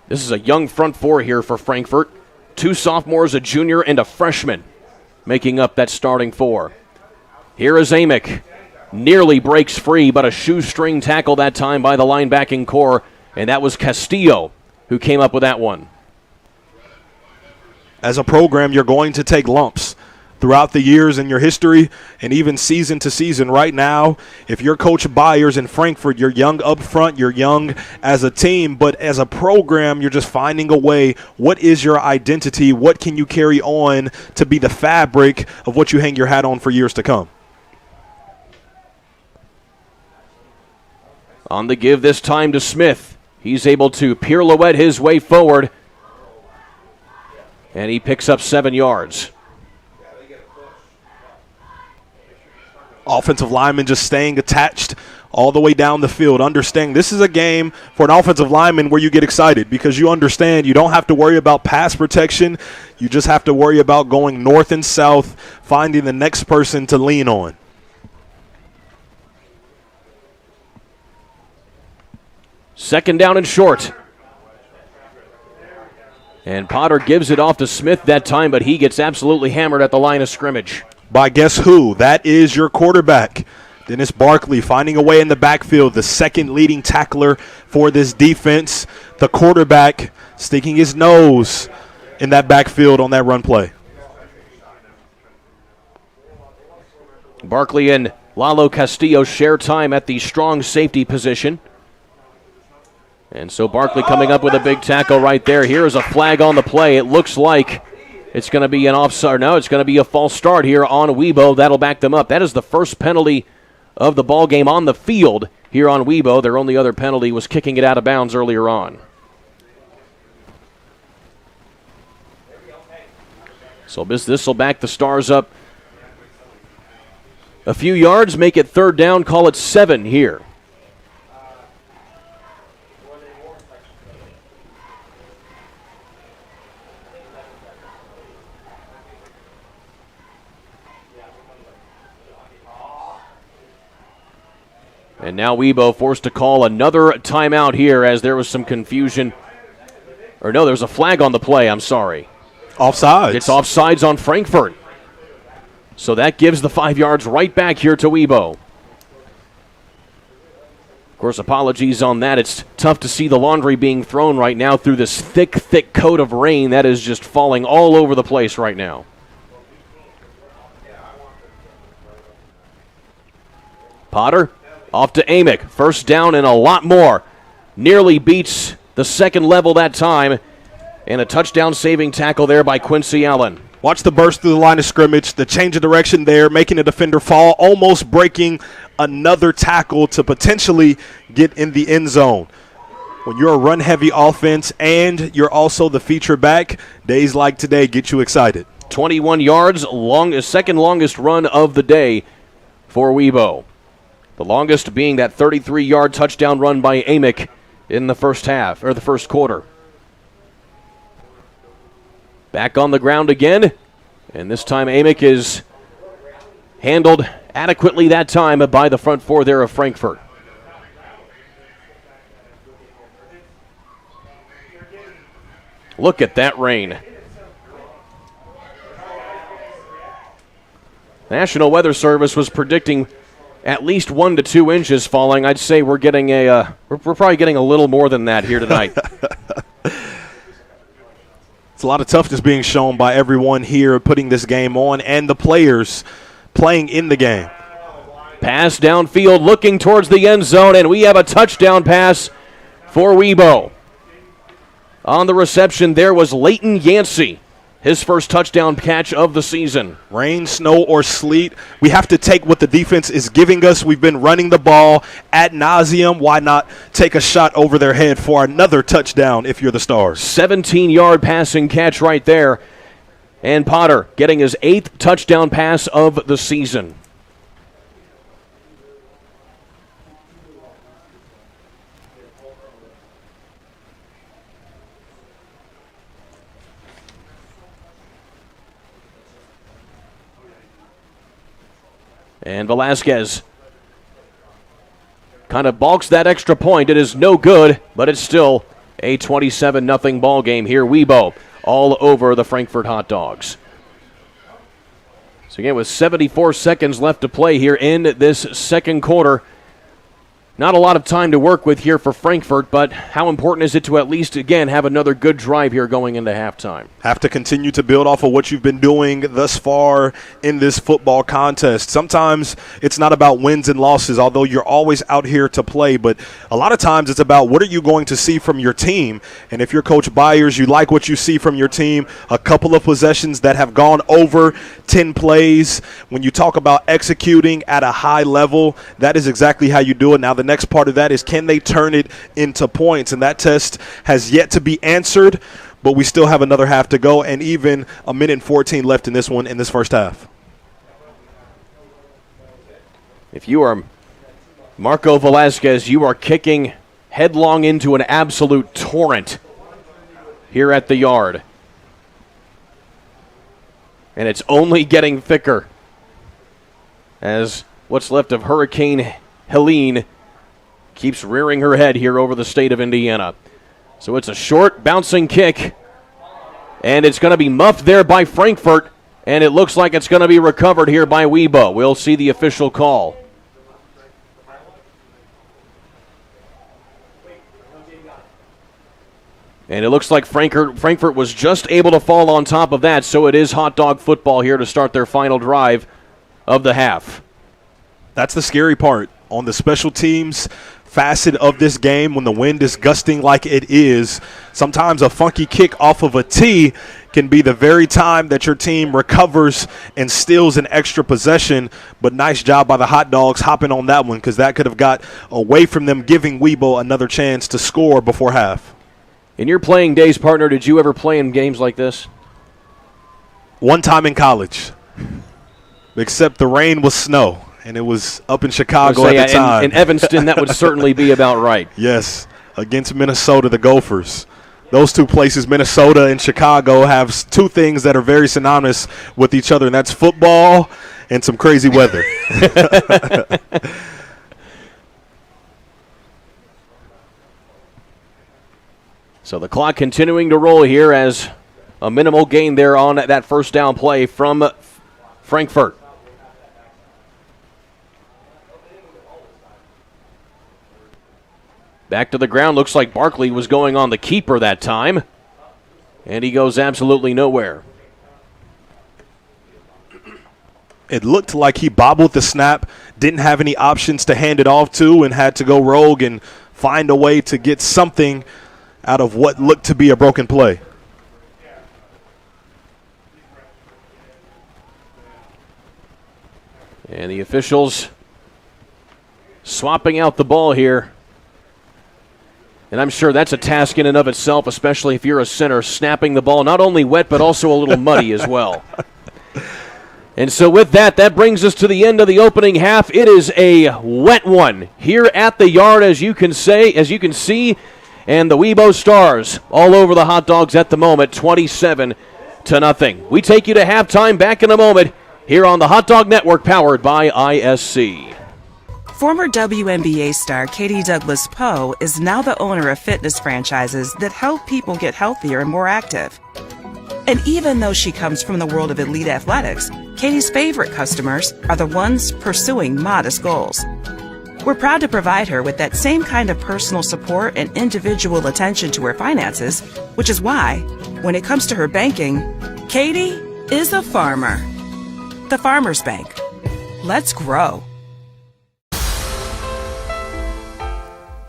This is a young front four here for Frankfort. 2 sophomores, a junior, and a freshman making up that starting 4. Here is Amick. Nearly breaks free, but a shoestring tackle that time by the linebacking core, and that was Castillo who came up with that one. As a program, you're going to take lumps throughout the years in your history and even season to season. Right now, if you're Coach Byers in Frankfort, you're young up front, you're young as a team, but as a program, you're just finding a way. What is your identity? What can you carry on to be the fabric of what you hang your hat on for years to come? On the give this time to Smith. He's able to pirouette his way forward, and he picks up 7 yards. Offensive lineman just staying attached all the way down the field, understanding this is a game for an offensive lineman where you get excited because you understand you don't have to worry about pass protection. You just have to worry about going north and south, finding the next person to lean on. Second down and short. And Potter gives it off to Smith that time, but he gets absolutely hammered at the line of scrimmage. By guess who? That is your quarterback. Dennis Barkley finding a way in the backfield, the second leading tackler for this defense. The quarterback sticking his nose in that backfield on that run play. Barkley and Lalo Castillo share time at the strong safety position. And so Barkley coming up with a big tackle right there. Here is a flag on the play. It looks like it's going to be an offside. No, it's going to be a false start here on WEBO. That'll back them up. That is the first penalty of the ball game on the field here on WEBO. Their only other penalty was kicking it out of bounds earlier on. So this will back the Stars up a few yards, make it third down, call it 7 here. And now WEBO forced to call another timeout here as there was some confusion. Or no, there's a flag on the play, I'm sorry. Offsides. It's offsides on Frankfort. So that gives the 5 yards right back here to WEBO. Of course, apologies on that. It's tough to see the laundry being thrown right now through this thick, thick coat of rain that is just falling all over the place right now. Potter off to Amick. First down and a lot more. Nearly beats the second level that time. And a touchdown saving tackle there by Quincy Allen. Watch the burst through the line of scrimmage, the change of direction there, making a defender fall, almost breaking another tackle to potentially get in the end zone. When you're a run-heavy offense and you're also the feature back, days like today get you excited. 21 yards, second longest run of the day for WEBO. The longest being that 33-yard touchdown run by Amick in the first half, or the first quarter. Back on the ground again, and this time Amick is handled adequately that time by the front four there of Frankfort. Look at that rain. National Weather Service was predicting at least 1 to 2 inches falling. I'd say we're getting we're probably getting a little more than that here tonight. It's a lot of toughness being shown by everyone here putting this game on and the players playing in the game. Pass downfield looking towards the end zone, and we have a touchdown pass for WEBO. On the reception there was Leighton Yancey, his first touchdown catch of the season. Rain, snow, or sleet, we have to take what the defense is giving us. We've been running the ball ad nauseum. Why not take a shot over their head for another touchdown if you're the Stars? 17-yard passing catch right there. And Potter getting his 8th touchdown pass of the season. And Velasquez kind of balks that extra point. It is no good, but it's still a 27-0 ball game here. WEBO all over the Frankfort Hot Dogs. So again, with 74 seconds left to play here in this second quarter, not a lot of time to work with here for Frankfort, but how important is it to at least, again, have another good drive here going into halftime? Have to continue to build off of what you've been doing thus far in this football contest. Sometimes it's not about wins and losses, although you're always out here to play, but a lot of times it's about what are you going to see from your team. And if you're Coach Byers, you like what you see from your team, a couple of possessions that have gone over 10 plays. When you talk about executing at a high level, that is exactly how you do it. Now, the next part of that is, can they turn it into points? And that test has yet to be answered, but we still have another half to go and even a minute and 14 left in this one, in this first half. If you are Marco Velasquez, you are kicking headlong into an absolute torrent here at the yard. And it's only getting thicker as what's left of Hurricane Helene keeps rearing her head here over the state of Indiana. So it's a short bouncing kick, and it's going to be muffed there by Frankfort, and it looks like it's going to be recovered here by WEBO. We'll see the official call. And it looks like Frankfort was just able to fall on top of that, so it is hot dog football here to start their final drive of the half. That's the scary part. On the special teams facet of this game, when the wind is gusting like it is, sometimes a funky kick off of a tee can be the very time that your team recovers and steals an extra possession. But nice job by the Hot Dogs hopping on that one, because that could have got away from them, giving WEBO another chance to score before half. In your playing days, partner, did you ever play in games like this? One time in college, except the rain was snow. And it was up in Chicago at the time. In Evanston, that would certainly be about right. Yes, against Minnesota, the Gophers. Those two places, Minnesota and Chicago, have two things that are very synonymous with each other, and that's football and some crazy weather. So the clock continuing to roll here as a minimal gain there on that first down play from Frankfort. Back to the ground. Looks like Barkley was going on the keeper that time. And he goes absolutely nowhere. It looked like he bobbled the snap, didn't have any options to hand it off to, and had to go rogue and find a way to get something out of what looked to be a broken play. And the officials swapping out the ball here. And I'm sure that's a task in and of itself, especially if you're a center, snapping the ball not only wet but also a little muddy as well. And so with that brings us to the end of the opening half. It is a wet one here at the Yard, as you can see, and the WEBO Stars all over the Hot Dogs at the moment, 27-0. We take you to halftime back in a moment here on the Hot Dog Network, powered by ISC. Former WNBA star Katie Douglas Poe is now the owner of fitness franchises that help people get healthier and more active. And even though she comes from the world of elite athletics, Katie's favorite customers are the ones pursuing modest goals. We're proud to provide her with that same kind of personal support and individual attention to her finances, which is why, when it comes to her banking, Katie is a farmer. The Farmers Bank. Let's grow.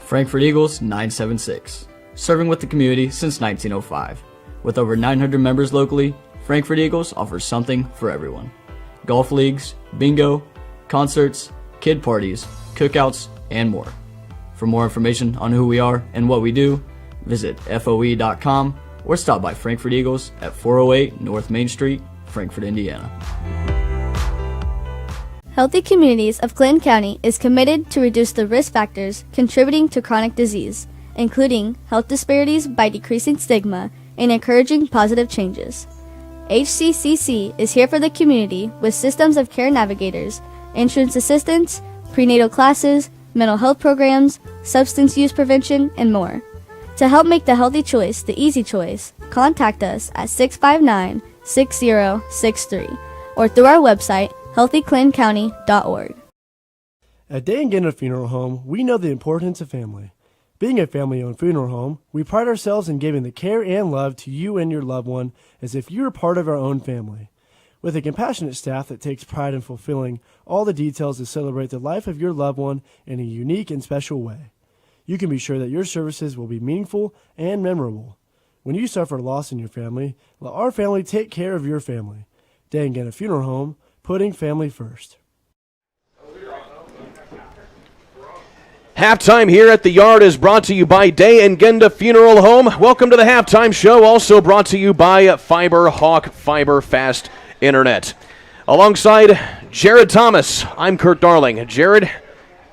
Frankfort Eagles 976, serving with the community since 1905. With over 900 members locally, Frankfort Eagles offers something for everyone. Golf leagues, bingo, concerts, kid parties, cookouts, and more. For more information on who we are and what we do, visit FOE.com or stop by Frankfort Eagles at 408 North Main Street, Frankfort, Indiana. Healthy Communities of Clinton County is committed to reduce the risk factors contributing to chronic disease, including health disparities by decreasing stigma and encouraging positive changes. HCCC is here for the community with systems of care navigators, insurance assistance, prenatal classes, mental health programs, substance use prevention, and more. To help make the healthy choice the easy choice, contact us at 659-6063 or through our website, healthyclintoncounty.org. At Day and Ginna Funeral Home, we know the importance of family. Being a family-owned funeral home, we pride ourselves in giving the care and love to you and your loved one as if you were part of our own family. With a compassionate staff that takes pride in fulfilling all the details to celebrate the life of your loved one in a unique and special way, you can be sure that your services will be meaningful and memorable. When you suffer loss in your family, let our family take care of your family. Day and Ginna Funeral Home, putting family first. Halftime here at the Yard is brought to you by Day and Genda Funeral Home. Welcome to the halftime show, also brought to you by Fiber Hawk Fiber Fast Internet. Alongside Jared Thomas, I'm Kurt Darling. Jared,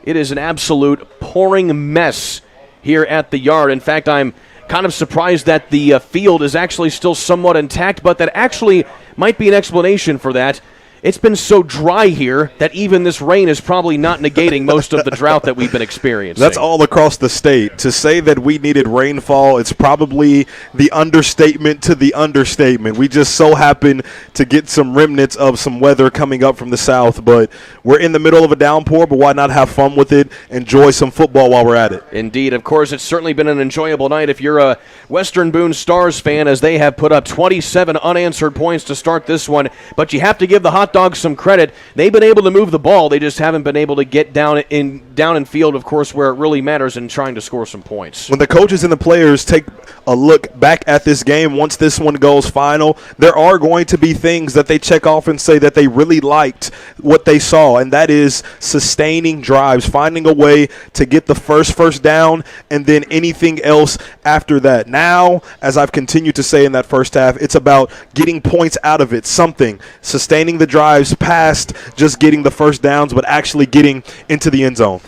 it is an absolute pouring mess here at the Yard. In fact, I'm kind of surprised that the field is actually still somewhat intact, but that actually might be an explanation for that. It's been so dry here that even this rain is probably not negating most of the drought that we've been experiencing. That's all across the state. To say that we needed rainfall, it's probably the understatement to the understatement. We just so happen to get some remnants of some weather coming up from the south, but we're in the middle of a downpour, but why not have fun with it, enjoy some football while we're at it? Indeed. Of course, it's certainly been an enjoyable night if you're a Western Boone Stars fan, as they have put up 27 unanswered points to start this one, but you have to give the Hot Dogs some credit. They've been able to move the ball. They just haven't been able to get down in field, of course, where it really matters in trying to score some points. When the coaches and the players take a look back at this game, once this one goes final, there are going to be things that they check off and say that they really liked what they saw, and that is sustaining drives, finding a way to get the first down, and then anything else after that. Now, as I've continued to say in that first half, it's about getting points out of it, something, sustaining the drives past just getting the first downs, but actually getting into the end zone.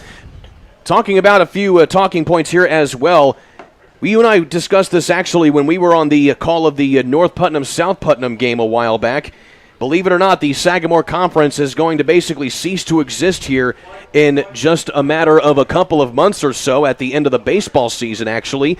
Talking about a few talking points here as well. You and I discussed this actually when we were on the call of the North Putnam-South Putnam game a while back. Believe it or not, the Sagamore Conference is going to basically cease to exist here in just a matter of a couple of months or so at the end of the baseball season, actually.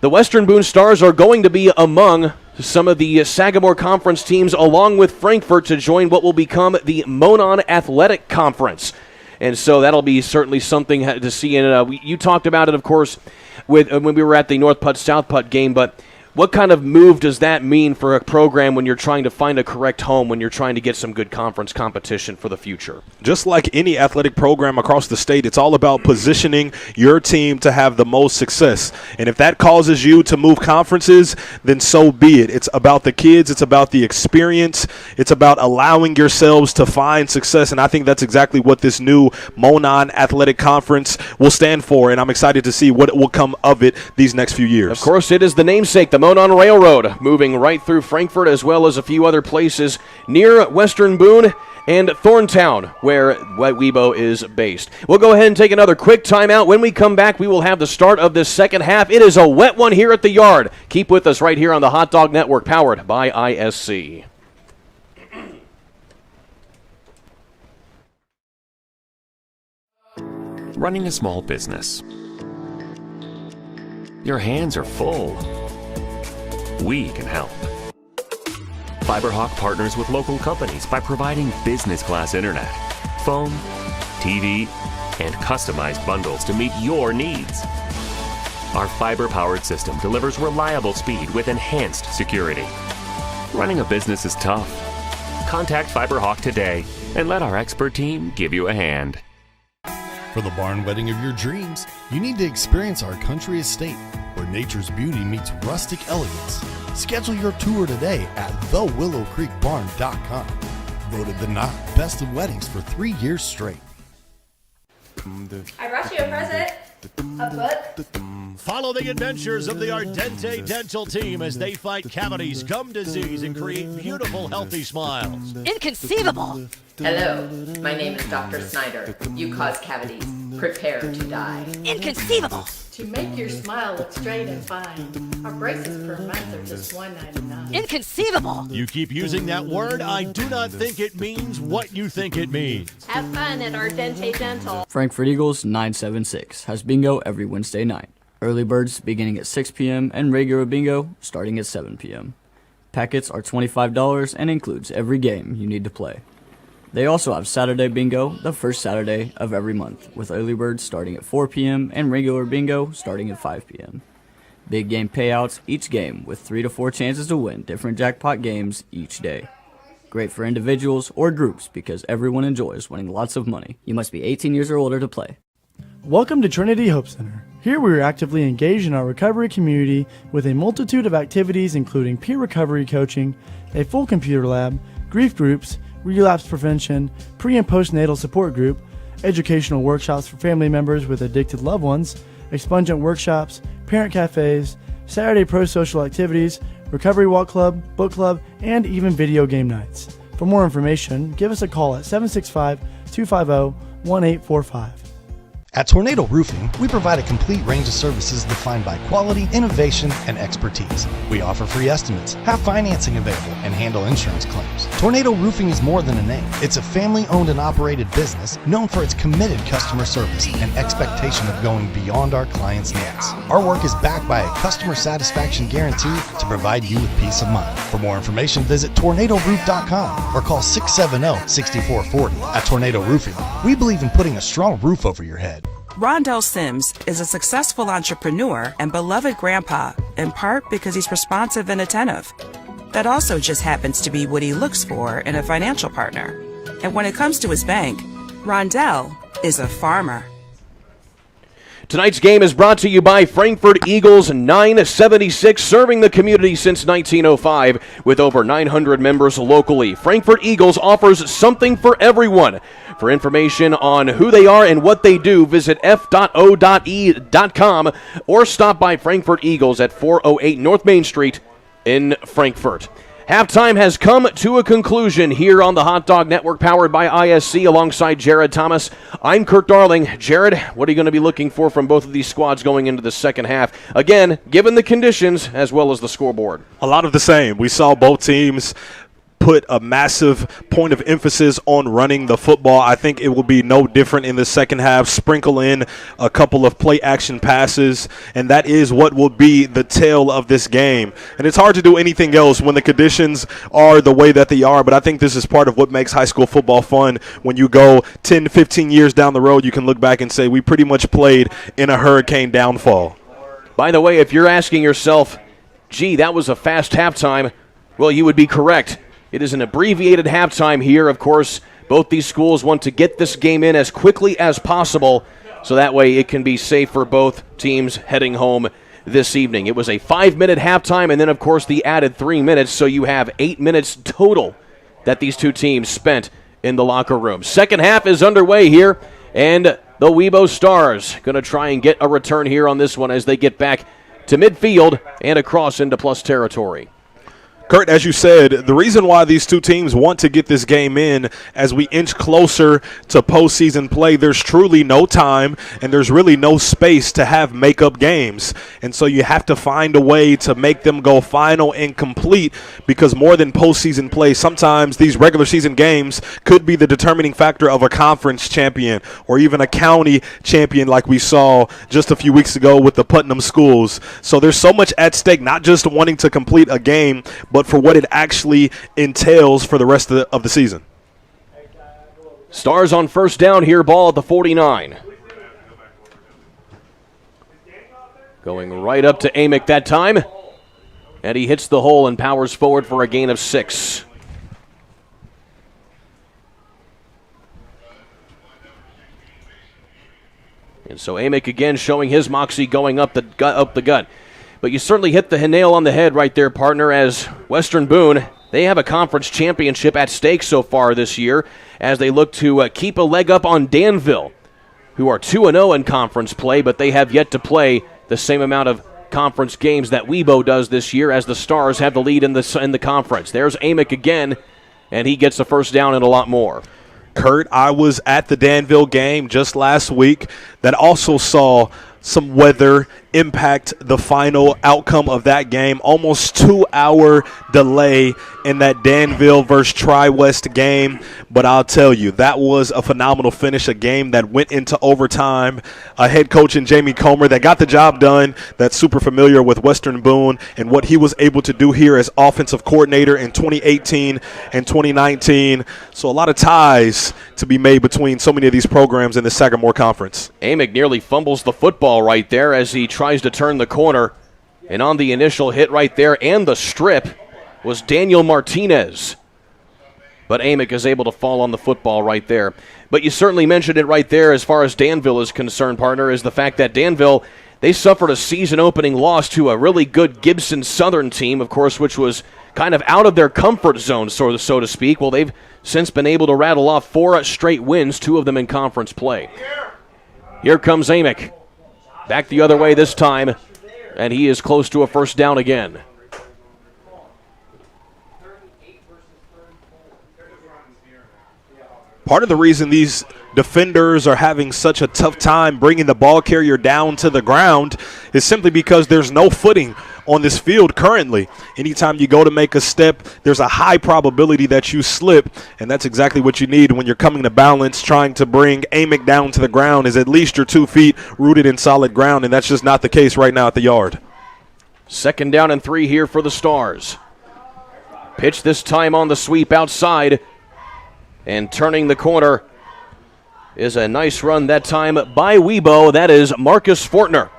The Western Boone Stars are going to be among some of the Sagamore Conference teams, along with Frankfort, to join what will become the Monon Athletic Conference. And so that'll be certainly something to see. And you talked about it, of course, with when we were at the North Putt South Putt game, but What kind of move does that mean for a program when you're trying to find a correct home, when you're trying to get some good conference competition for the future? Just like any athletic program across the state, it's all about positioning your team to have the most success. And if that causes you to move conferences, then so be it. It's about the kids. It's about the experience. It's about allowing yourselves to find success. And I think that's exactly what this new Monon Athletic Conference will stand for. And I'm excited to see what will come of it these next few years. Of course, it is the namesake, the Monon Railroad, moving right through Frankfort as well as a few other places near Western Boone and Thorntown, where WEBO is based. We'll go ahead and take another quick timeout. When we come back, we will have the start of this second half. It is a wet one here at the Yard. Keep with us right here on the Hot Dog Network, powered by ISC. Running a small business. Your hands are full. We can help. FiberHawk partners with local companies by providing business class internet, phone, TV, and customized bundles to meet your needs. Our fiber-powered system delivers reliable speed with enhanced security. Running a business is tough. Contact FiberHawk today and let our expert team give you a hand. For the barn wedding of your dreams, you need to experience our country estate, where nature's beauty meets rustic elegance. Schedule your tour today at thewillowcreekbarn.com. Voted the Knot Best of Weddings for 3 years straight. I brought you a present. A book. Follow the adventures of the Ardente Dental team as they fight cavities, gum disease, and create beautiful, healthy smiles. Inconceivable. Hello, my name is Dr. Snyder. You cause cavities. Prepare to die. Inconceivable. To make your smile look straight and fine, our braces per month are just $1.99. Inconceivable. You keep using that word, I do not think it means what you think it means. Have fun at Ardente Dental. Frankfort Eagles 976 has bingo every Wednesday night. Early birds beginning at 6 p.m. and regular bingo starting at 7 p.m. Packets are $25 and includes every game you need to play. They also have Saturday bingo the first Saturday of every month, with early birds starting at 4 p.m. and regular bingo starting at 5 p.m. Big game payouts each game with 3 to 4 chances to win different jackpot games each day. Great for individuals or groups because everyone enjoys winning lots of money. You must be 18 years or older to play. Welcome to Trinity Hope Center. Here we are actively engaged in our recovery community with a multitude of activities including peer recovery coaching, a full computer lab, grief groups, relapse prevention, pre- and postnatal support group, educational workshops for family members with addicted loved ones, expungent workshops, parent cafes, Saturday pro-social activities, recovery walk club, book club, and even video game nights. For more information, give us a call at 765-250-1845. At Tornado Roofing, we provide a complete range of services defined by quality, innovation, and expertise. We offer free estimates, have financing available, and handle insurance claims. Tornado Roofing is more than a name. It's a family-owned and operated business known for its committed customer service and expectation of going beyond our clients' needs. Our work is backed by a customer satisfaction guarantee to provide you with peace of mind. For more information, visit tornadoroof.com or call 670-6440. At Tornado Roofing, we believe in putting a strong roof over your head. Rondell Sims is a successful entrepreneur and beloved grandpa, in part because he's responsive and attentive. That also just happens to be what he looks for in a financial partner. And when it comes to his bank, Rondell is a farmer. Tonight's game is brought to you by Frankfort Eagles 976, serving the community since 1905 with over 900 members locally. Frankfort Eagles offers something for everyone. For information on who they are and what they do, visit f.o.e.com or stop by Frankfort Eagles at 408 North Main Street in Frankfort. Halftime has come to a conclusion here on the Hot Dog Network, powered by ISC, alongside Jared Thomas. I'm Kurt Darling. Jared, what are you going to be looking for from both of these squads going into the second half? Again, given the conditions as well as the scoreboard. A lot of the same. We saw both teams put a massive point of emphasis on running the football. I think it will be no different in the second half. Sprinkle in a couple of play action passes, and that is what will be the tail of this game. And it's hard to do anything else when the conditions are the way that they are, but I think this is part of what makes high school football fun. When you go 10, 15 years down the road, you can look back and say we pretty much played in a hurricane downfall. By the way, if you're asking yourself, Gee, that was a fast halftime. Well, you would be correct. It is an abbreviated halftime here. Of course, both these schools want to get this game in as quickly as possible so that way it can be safe for both teams heading home this evening. It was a 5-minute halftime and then, of course, the added 3 minutes, so you have 8 minutes total that these two teams spent in the locker room. Second half is underway here, and the WEBO Stars going to try and get a return here on this one as they get back to midfield and across into plus territory. Kurt, as you said, the reason why these two teams want to get this game in as we inch closer to postseason play, there's truly no time and there's really no space to have makeup games. And so you have to find a way to make them go final and complete, because more than postseason play, sometimes these regular season games could be the determining factor of a conference champion or even a county champion like we saw just a few weeks ago with the Putnam schools. So there's so much at stake, not just wanting to complete a game, but for what it actually entails for the rest of the season. Stars on first down here, ball at the 49. Going right up to Amick that time. And he hits the hole and powers forward for a gain of 6. And so Amick again showing his moxie going up the gut. But you certainly hit the nail on the head right there, partner, as Western Boone, they have a conference championship at stake so far this year as they look to keep a leg up on Danville, who are 2-0 in conference play, but they have yet to play the same amount of conference games that WEBO does this year, as the Stars have the lead in the conference. There's Amick again, and he gets the first down and a lot more. Kurt, I was at the Danville game just last week that also saw some weather impact the final outcome of that game. Almost 2-hour delay in that Danville versus Tri-West game. But I'll tell you, that was a phenomenal finish, a game that went into overtime. A head coach in Jamie Comer that got the job done, that's super familiar with Western Boone and what he was able to do here as offensive coordinator in 2018 and 2019. So a lot of ties to be made between so many of these programs in the Sagamore Conference. Amick nearly fumbles the football right there as he tries to turn the corner. And on the initial hit right there and the strip was Daniel Martinez. But Amick is able to fall on the football right there. But you certainly mentioned it right there as far as Danville is concerned, partner, is the fact that Danville, they suffered a season-opening loss to a really good Gibson Southern team, of course, which was kind of out of their comfort zone, so to speak. Well, they've since been able to rattle off 4 straight wins, 2 of them in conference play. Here comes Amick. Back the other way this time, and he is close to a first down again. Part of the reason these defenders are having such a tough time bringing the ball carrier down to the ground is simply because there's no footing on this field currently. Anytime you go to make a step, there's a high probability that you slip, and that's exactly what you need when you're coming to balance. Trying to bring Amick down to the ground is at least your 2 feet rooted in solid ground, and that's just not the case right now at the yard. Second down and 3 here for the Stars. Pitch this time on the sweep outside. And turning the corner is a nice run that time by WEBO. That is Marcus Fortner,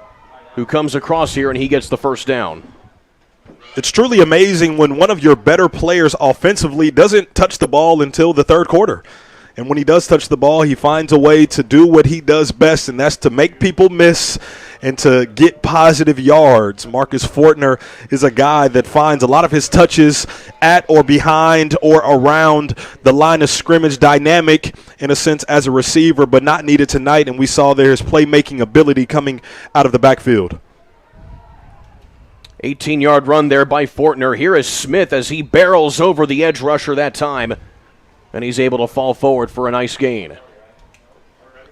who comes across here, and he gets the first down. It's truly amazing when one of your better players offensively doesn't touch the ball until the third quarter. And when he does touch the ball, he finds a way to do what he does best, and that's to make people miss and to get positive yards. Marcus Fortner is a guy that finds a lot of his touches at or behind or around the line of scrimmage, dynamic in a sense as a receiver, but not needed tonight, and we saw there his playmaking ability coming out of the backfield. 18-yard run there by Fortner. Here is Smith as he barrels over the edge rusher that time, and he's able to fall forward for a nice gain.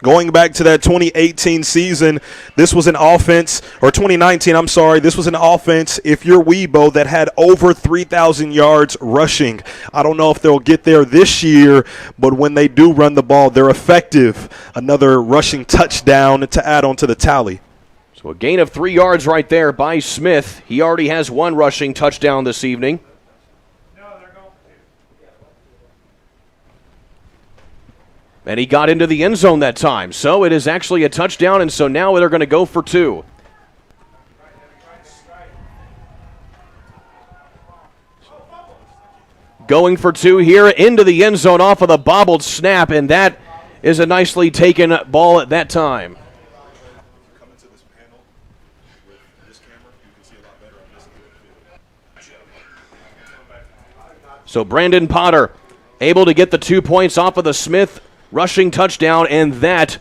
Going back to that 2018 season, this was an offense, or 2019, I'm sorry, this was an offense, if you're WEBO, that had over 3,000 yards rushing. I don't know if they'll get there this year, but when they do run the ball, they're effective. Another rushing touchdown to add on to the tally. So a gain of 3 yards right there by Smith. He already has 1 rushing touchdown this evening. And he got into the end zone that time. So it is actually a touchdown, and so now they're going to go for 2. going for two here into the end zone off of the bobbled snap, and that is a nicely taken ball at that time. So Brandon Potter able to get the 2 points off of the Smith rushing touchdown, and that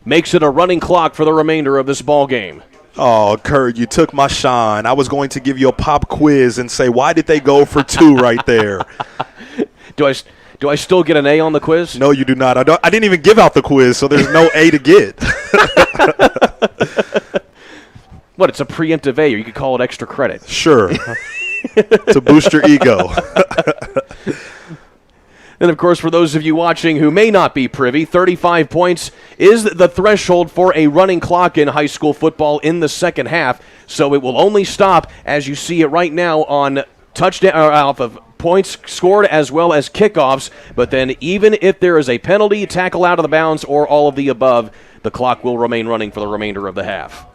makes it a running clock for the remainder of this ball game. Oh, Kurt, you took my shine. I was going to give you a pop quiz and say, why did they go for two right there? Do I still get an A on the quiz? No, you do not. I didn't even give out the quiz, so there's no A to get. What, it's a preemptive A, or you could call it extra credit. Sure. To boost your ego. And, of course, for those of you watching who may not be privy, 35 points is the threshold for a running clock in high school football in the second half. So it will only stop, as you see it right now, on touchdown off of points scored as well as kickoffs. But then even if there is a penalty, tackle out of the bounds, or all of the above, the clock will remain running for the remainder of the half.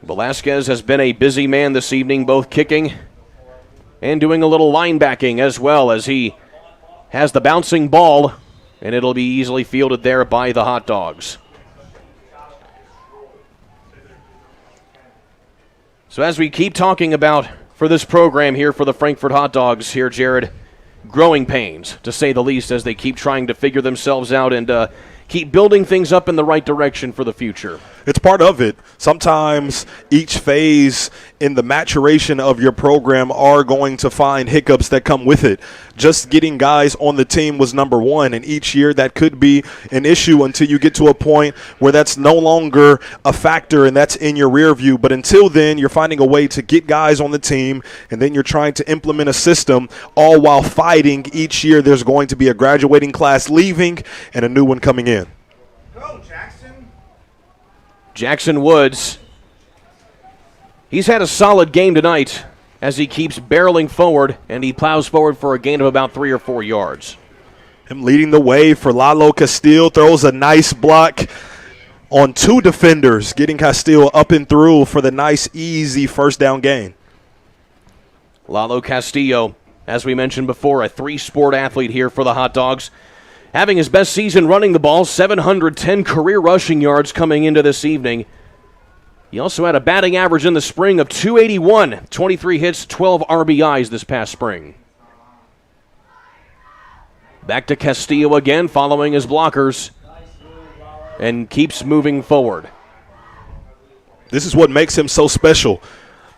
Velasquez has been a busy man this evening, both kicking and doing a little linebacking as well, as he has the bouncing ball, and it'll be easily fielded there by the Hot Dogs. So as we keep talking about for this program here for the Frankfort Hot Dogs here, Jared, growing pains, to say the least, as they keep trying to figure themselves out and keep building things up in the right direction for the future. It's part of it. Sometimes each phase in the maturation of your program are going to find hiccups that come with it. Just getting guys on the team was number one, and each year that could be an issue until you get to a point where that's no longer a factor and that's in your rear view. But until then, you're finding a way to get guys on the team, and then you're trying to implement a system, all while fighting each year. There's going to be a graduating class leaving and a new one coming in. Jackson Woods, he's had a solid game tonight as he keeps barreling forward, and he plows forward for a gain of about 3 or 4 yards. Him leading the way for Lalo Castile, throws a nice block on two defenders, getting Castile up and through for the nice, easy first down gain. Lalo Castillo, as we mentioned before, a three-sport athlete here for the Hot Dogs. Having his best season running the ball, 710 career rushing yards coming into this evening. He also had a batting average in the spring of 281, 23 hits, 12 RBIs this past spring. Back to Castillo again, following his blockers, and keeps moving forward. This is what makes him so special.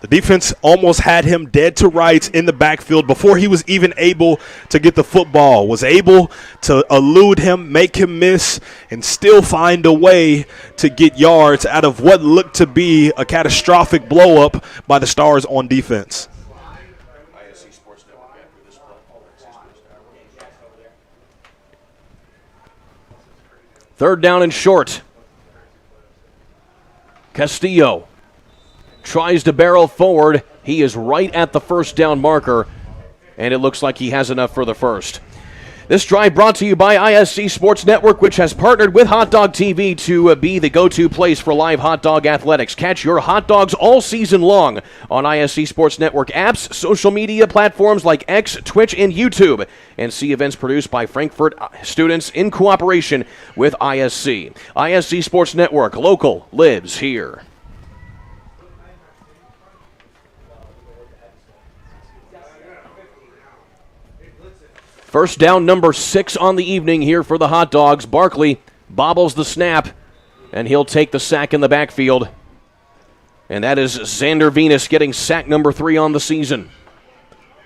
The defense almost had him dead to rights in the backfield before he was even able to get the football, was able to elude him, make him miss, and still find a way to get yards out of what looked to be a catastrophic blow-up by the Stars on defense. Third down and short. Castillo tries to barrel forward. He is right at the first down marker, and it looks like he has enough for the first. This drive brought to you by ISC Sports Network, which has partnered with Hot Dog TV to be the go-to place for live hot dog athletics. Catch your hot dogs all season long on ISC Sports Network apps, social media platforms like X, Twitch, and YouTube, and see events produced by Frankfort students in cooperation with ISC. ISC Sports Network, local, lives here. First down, number 6 on the evening here for the Hot Dogs. Barkley bobbles the snap, and he'll take the sack in the backfield. And that is Xander Venus getting sack number 3 on the season.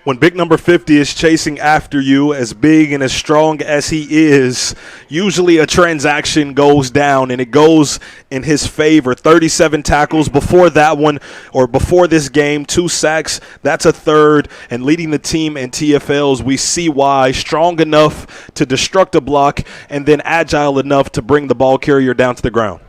When big number 50 is chasing after you, as big and as strong as he is, usually a transaction goes down, and it goes in his favor. 37 tackles before that one, or before this game, 2 sacks. That's a third, and leading the team in TFLs. We see why. Strong enough to destruct a block, and then agile enough to bring the ball carrier down to the ground.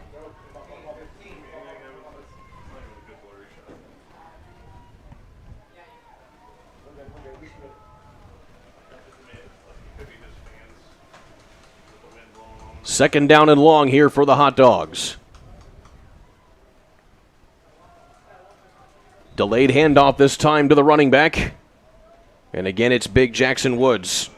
Second down and long here for the Hot Dogs. Delayed handoff this time to the running back. And again, it's Big Jackson Woods.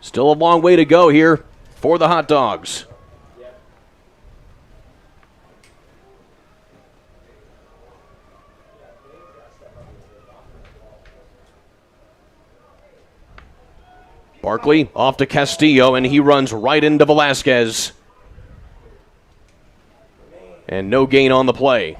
Still a long way to go here for the Hot Dogs. Barkley off to Castillo, and he runs right into Velasquez. And no gain on the play.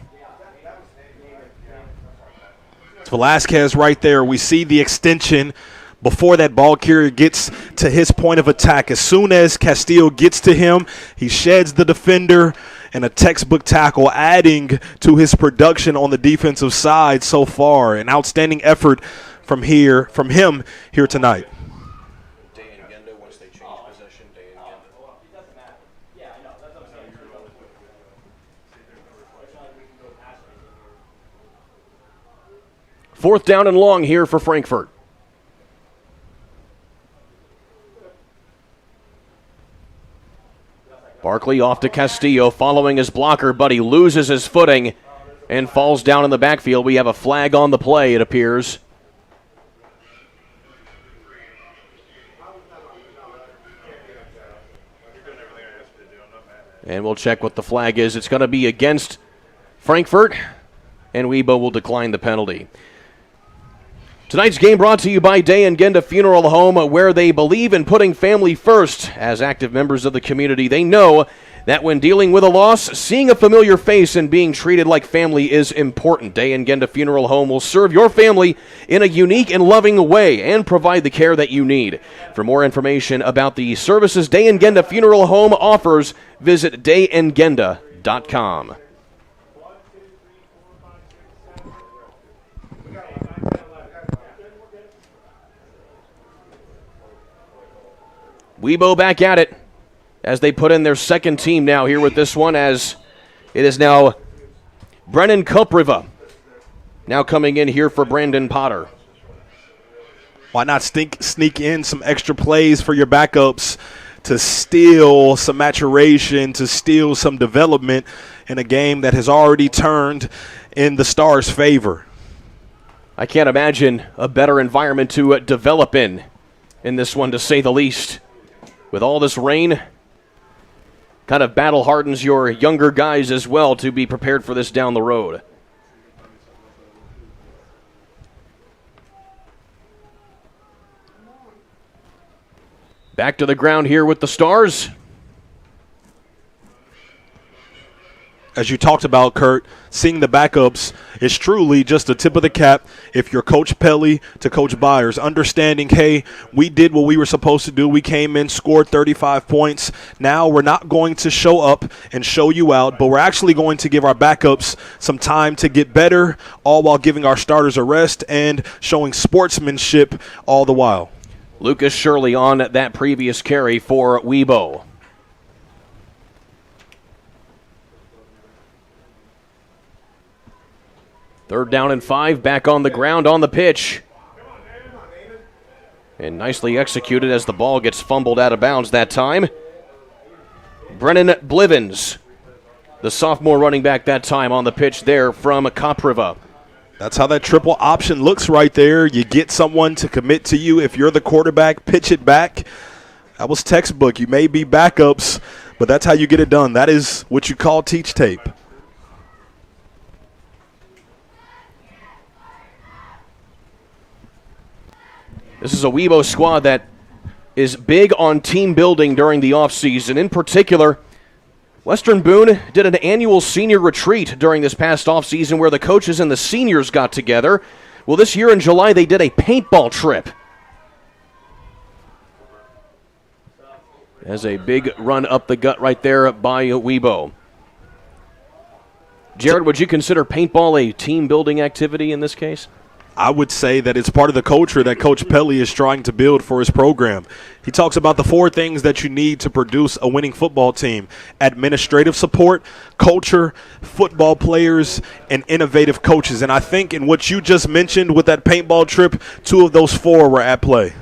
It's Velasquez right there. We see the extension before that ball carrier gets to his point of attack. As soon as Castillo gets to him, he sheds the defender, and a textbook tackle, adding to his production on the defensive side so far. An outstanding effort from him here tonight. Fourth down and long here for Frankfort. Barkley off to Castillo, following his blocker, but he loses his footing and falls down in the backfield. We have a flag on the play, it appears. And we'll check what the flag is. It's going to be against Frankfort, and WEBO will decline the penalty. Tonight's game brought to you by Day and Genda Funeral Home, where they believe in putting family first. As active members of the community, they know that when dealing with a loss, seeing a familiar face and being treated like family is important. Day and Genda Funeral Home will serve your family in a unique and loving way and provide the care that you need. For more information about the services Day and Genda Funeral Home offers, visit dayandgenda.com. WEBO back at it as they put in their second team now here with this one, as it is now Brennan Kopriva now coming in here for Brandon Potter. Why not sneak in some extra plays for your backups to steal some maturation, to steal some development in a game that has already turned in the Stars' favor? I can't imagine a better environment to develop in this one, to say the least. With all this rain, kind of battle hardens your younger guys as well to be prepared for this down the road. Back to the ground here with the Stars. As you talked about, Kurt, seeing the backups is truly just a tip of the cap. If you're Coach Pelly to Coach Byers, understanding, hey, we did what we were supposed to do. We came in, scored 35 points. Now we're not going to show up and show you out, but we're actually going to give our backups some time to get better, all while giving our starters a rest and showing sportsmanship all the while. Lucas Shirley on that previous carry for WEBO. Third down and 5, back on the ground on the pitch. And nicely executed as the ball gets fumbled out of bounds that time. Brennan Blivens, the sophomore running back that time on the pitch there from Kopriva. That's how that triple option looks right there. You get someone to commit to you. If you're the quarterback, pitch it back. That was textbook. You may be backups, but that's how you get it done. That is what you call teach tape. This is a WEBO squad that is big on team building during the offseason. In particular, Western Boone did an annual senior retreat during this past offseason where the coaches and the seniors got together. Well, this year in July, they did a paintball trip. As a big run up the gut right there by WEBO. Jared, would you consider paintball a team-building activity in this case? I would say that it's part of the culture that Coach Pelly is trying to build for his program. He talks about the 4 things that you need to produce a winning football team: administrative support, culture, football players, and innovative coaches. And I think in what you just mentioned with that paintball trip, 2 of those 4 were at play.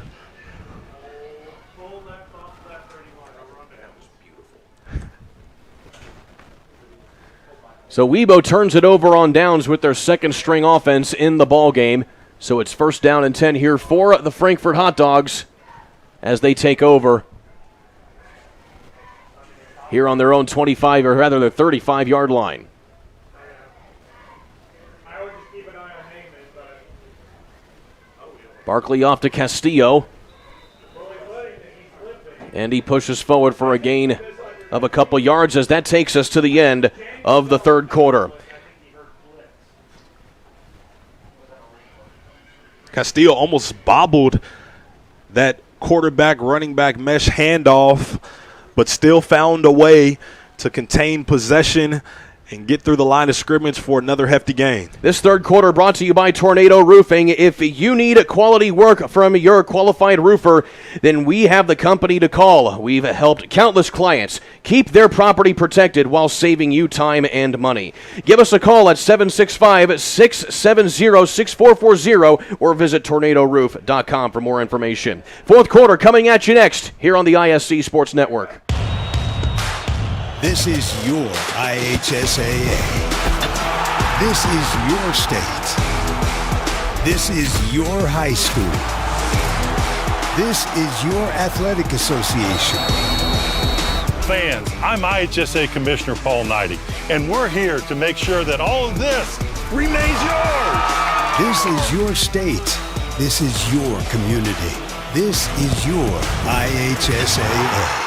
So WEBO turns it over on downs with their second string offense in the ball game. So it's 1st down and 10 here for the Frankfort Hot Dogs as they take over here on their own 25, or rather their 35-yard line. Barkley off to Castillo. And he pushes forward for a gain of a couple yards as that takes us to the end of the 3rd quarter. Castillo almost bobbled that quarterback running back mesh handoff, but still found a way to contain possession and get through the line of scrimmage for another hefty gain. This 3rd quarter brought to you by Tornado Roofing. If you need quality work from your qualified roofer, then we have the company to call. We've helped countless clients keep their property protected while saving you time and money. Give us a call at 765-670-6440 or visit tornadoroof.com for more information. 4th quarter coming at you next here on the ISC Sports Network. This is your IHSAA. This is your state. This is your high school. This is your athletic association. Fans, I'm IHSA Commissioner Paul Knighty, and we're here to make sure that all of this remains yours. This is your state. This is your community. This is your IHSAA.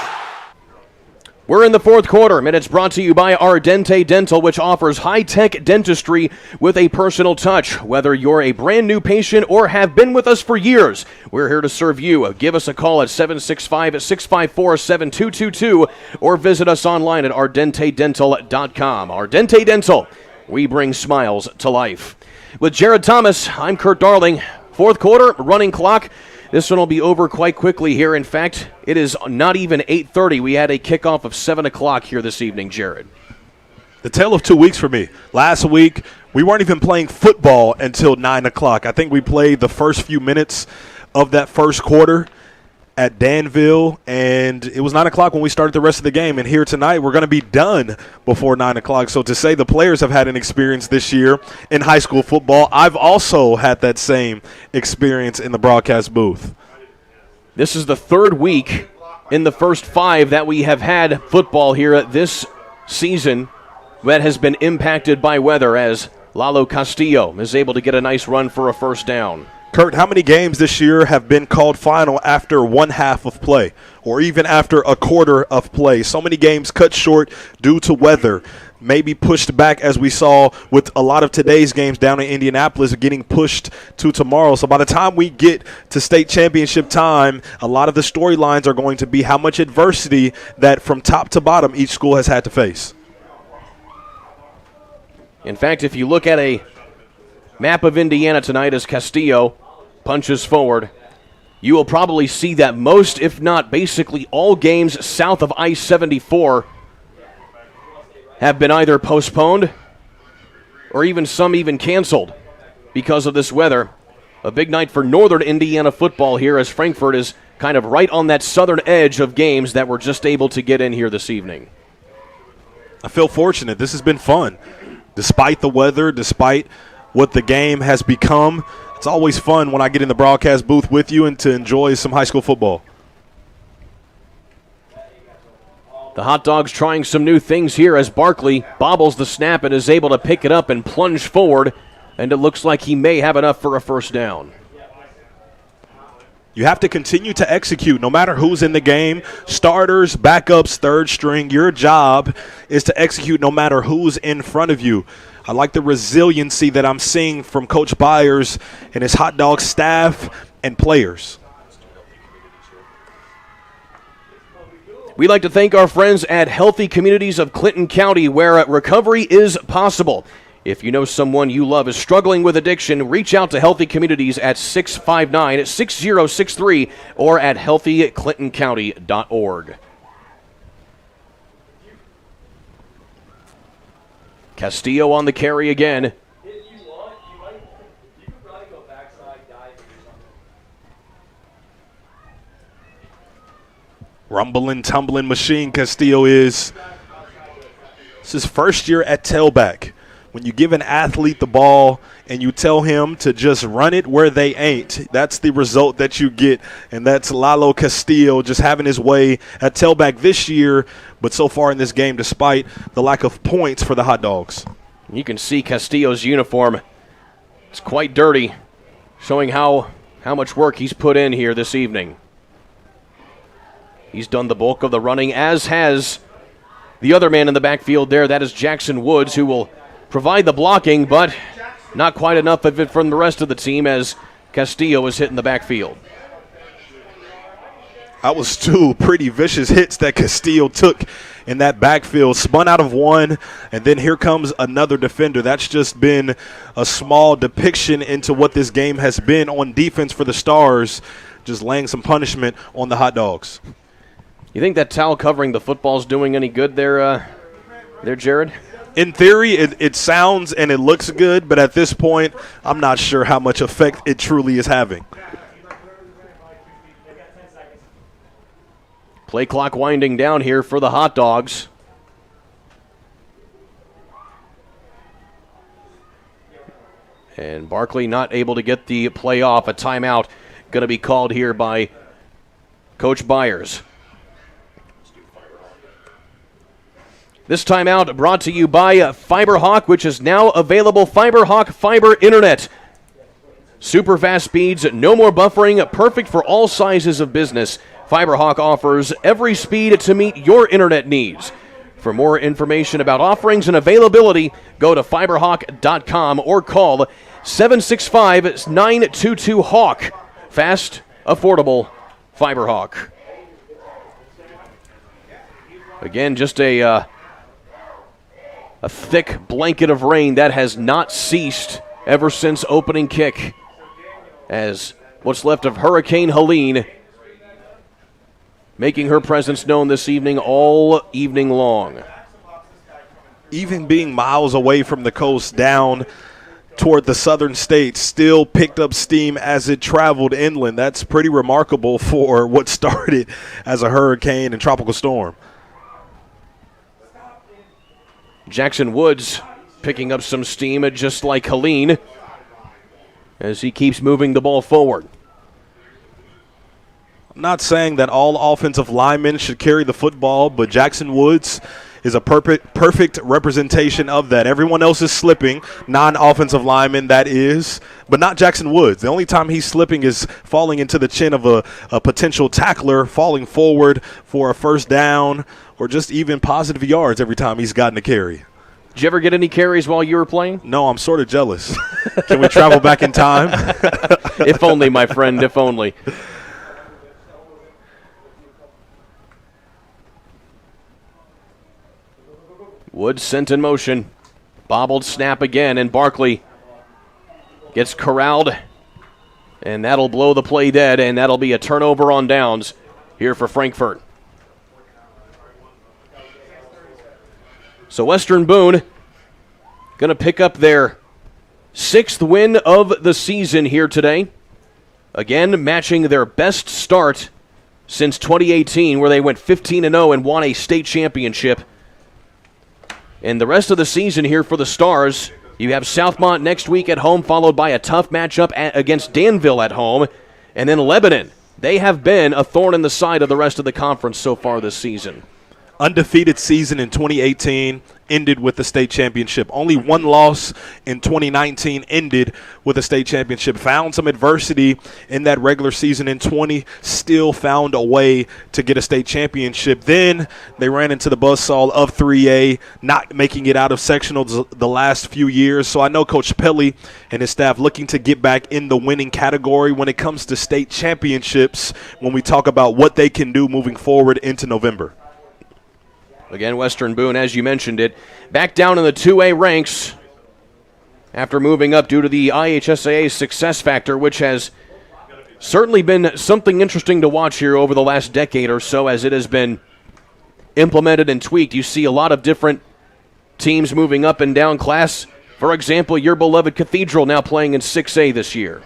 We're in the 4th quarter, and it's brought to you by Ardente Dental, which offers high-tech dentistry with a personal touch. Whether you're a brand new patient or have been with us for years, we're here to serve you. Give us a call at 765-654-7222 or visit us online at ardentedental.com. Ardente Dental, we bring smiles to life. With Jared Thomas, I'm Kurt Darling. 4th quarter, running clock. This one will be over quite quickly here. In fact, it is not even 8:30. We had a kickoff of 7 o'clock here this evening, Jared. The tale of 2 weeks for me. Last week, we weren't even playing football until 9 o'clock. I think we played the first few minutes of that 1st quarter at Danville, and it was 9 o'clock when we started the rest of the game. And here tonight, we're going to be done before 9 o'clock. So to say the players have had an experience this year in high school football, I've also had that same experience in the broadcast booth. This is the 3rd week in the first 5 that we have had football here this season that has been impacted by weather, as Lalo Castillo is able to get a nice run for a 1st down. Kurt, how many games this year have been called final after 1/2 of play or even after a quarter of play? So many games cut short due to weather, maybe pushed back, as we saw with a lot of today's games down in Indianapolis getting pushed to tomorrow. So by the time we get to state championship time, a lot of the storylines are going to be how much adversity that from top to bottom each school has had to face. In fact, if you look at a map of Indiana tonight as Castillo punches forward, you will probably see that most, if not basically all games south of I-74 have been either postponed or some even canceled because of this weather. A big night for Northern Indiana football here, as Frankfort is kind of right on that southern edge of games that we're just able to get in here this evening. I feel fortunate. This has been fun. Despite the weather, despite what the game has become, it's always fun when I get in the broadcast booth with you and to enjoy some high school football. The Hot Dogs trying some new things here as Barkley bobbles the snap and is able to pick it up and plunge forward, and it looks like he may have enough for a 1st down. You have to continue to execute no matter who's in the game. Starters, backups, 3rd string. Your job is to execute no matter who's in front of you. I like the resiliency that I'm seeing from Coach Byers and his Hot Dog staff and players. We'd like to thank our friends at Healthy Communities of Clinton County, where recovery is possible. If you know someone you love is struggling with addiction, reach out to Healthy Communities at 659-6063 or at healthyclintoncounty.org. Castillo on the carry again. Rumbling, tumbling machine Castillo is. This is first year at tailback. When you give an athlete the ball and you tell him to just run it where they ain't, that's the result that you get. And that's Lalo Castillo just having his way at tailback this year, but so far in this game, despite the lack of points for the Hot Dogs. You can see Castillo's uniform. It's quite dirty, showing how much work he's put in here this evening. He's done the bulk of the running, as has the other man in the backfield there. That is Jackson Woods, who will provide the blocking, but not quite enough of it from the rest of the team as Castillo is hitting the backfield. That was two pretty vicious hits that Castillo took in that backfield. Spun out of one, and then here comes another defender. That's just been a small depiction into what this game has been on defense for the Stars, just laying some punishment on the Hot Dogs. You think that towel covering the football's doing any good there, Jared? In theory, it sounds and it looks good, but at this point, I'm not sure how much effect it truly is having. Play clock winding down here for the Hot Dogs. And Barkley not able to get the play off. A timeout going to be called here by Coach Byers. This timeout brought to you by FiberHawk, which is now available. FiberHawk Fiber Internet. Super fast speeds, no more buffering, perfect for all sizes of business. FiberHawk offers every speed to meet your internet needs. For more information about offerings and availability, go to fiberhawk.com or call 765-922-HAWK. Fast, affordable, FiberHawk. Again, just a thick blanket of rain that has not ceased ever since opening kick, as what's left of Hurricane Helene making her presence known this evening all evening long. Even being miles away from the coast down toward the southern states, still picked up steam as it traveled inland. That's pretty remarkable for what started as a hurricane and tropical storm. Jackson Woods picking up some steam just like Helene as he keeps moving the ball forward. I'm not saying that all offensive linemen should carry the football, but Jackson Woods is a perfect representation of that. Everyone else is slipping, non-offensive linemen that is, but not Jackson Woods. The only time he's slipping is falling into the chin of a potential tackler, falling forward for a first down or just even positive yards every time he's gotten a carry. Did you ever get any carries while you were playing? No, I'm sort of jealous. Can we travel back in time? If only, my friend, if only. Woods sent in motion. Bobbled snap again, and Barkley gets corralled. And that'll blow the play dead, and that'll be a turnover on downs here for Frankfort. So Western Boone going to pick up their 6th win of the season here today. Again, matching their best start since 2018, where they went 15-0 and won a state championship. And the rest of the season here for the Stars, you have Southmont next week at home, followed by a tough matchup against Danville at home, and then Lebanon. They have been a thorn in the side of the rest of the conference so far this season. Undefeated season in 2018 ended with the state championship. Only one loss in 2019 ended with a state championship. Found some adversity in that regular season in 20, still found a way to get a state championship. Then they ran into the buzzsaw of 3A, not making it out of sectionals the last few years. So I know Coach Pelly and his staff looking to get back in the winning category when it comes to state championships when we talk about what they can do moving forward into November. Again, Western Boone, as you mentioned it, back down in the 2A ranks after moving up due to the IHSAA success factor, which has certainly been something interesting to watch here over the last decade or so as it has been implemented and tweaked. You see a lot of different teams moving up and down class. For example, your beloved Cathedral now playing in 6A this year.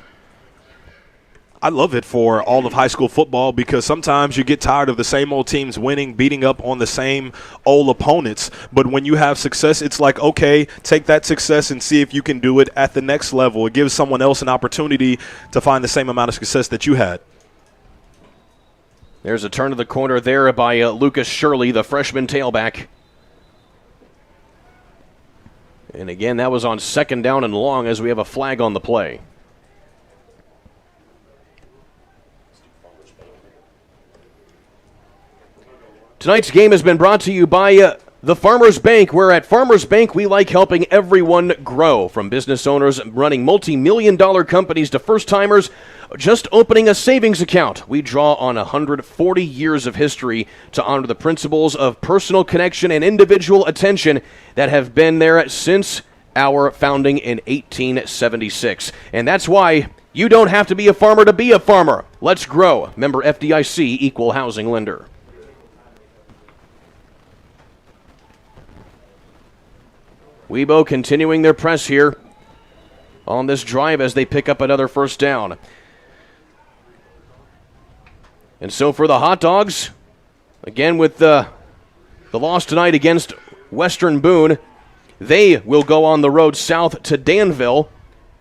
I love it for all of high school football because sometimes you get tired of the same old teams winning, beating up on the same old opponents. But when you have success, it's like, okay, take that success and see if you can do it at the next level. It gives someone else an opportunity to find the same amount of success that you had. There's a turn to the corner there by Lucas Shirley, the freshman tailback. And again, that was on 2nd down and long as we have a flag on the play. Tonight's game has been brought to you by the Farmers Bank, where at Farmers Bank we like helping everyone grow. From business owners running multi-million-dollar companies to first-timers just opening a savings account. We draw on 140 years of history to honor the principles of personal connection and individual attention that have been there since our founding in 1876. And that's why you don't have to be a farmer to be a farmer. Let's grow. Member FDIC, Equal Housing Lender. WEBO continuing their press here on this drive as they pick up another first down. And so for the Hot Dogs, again with the loss tonight against Western Boone, they will go on the road south to Danville,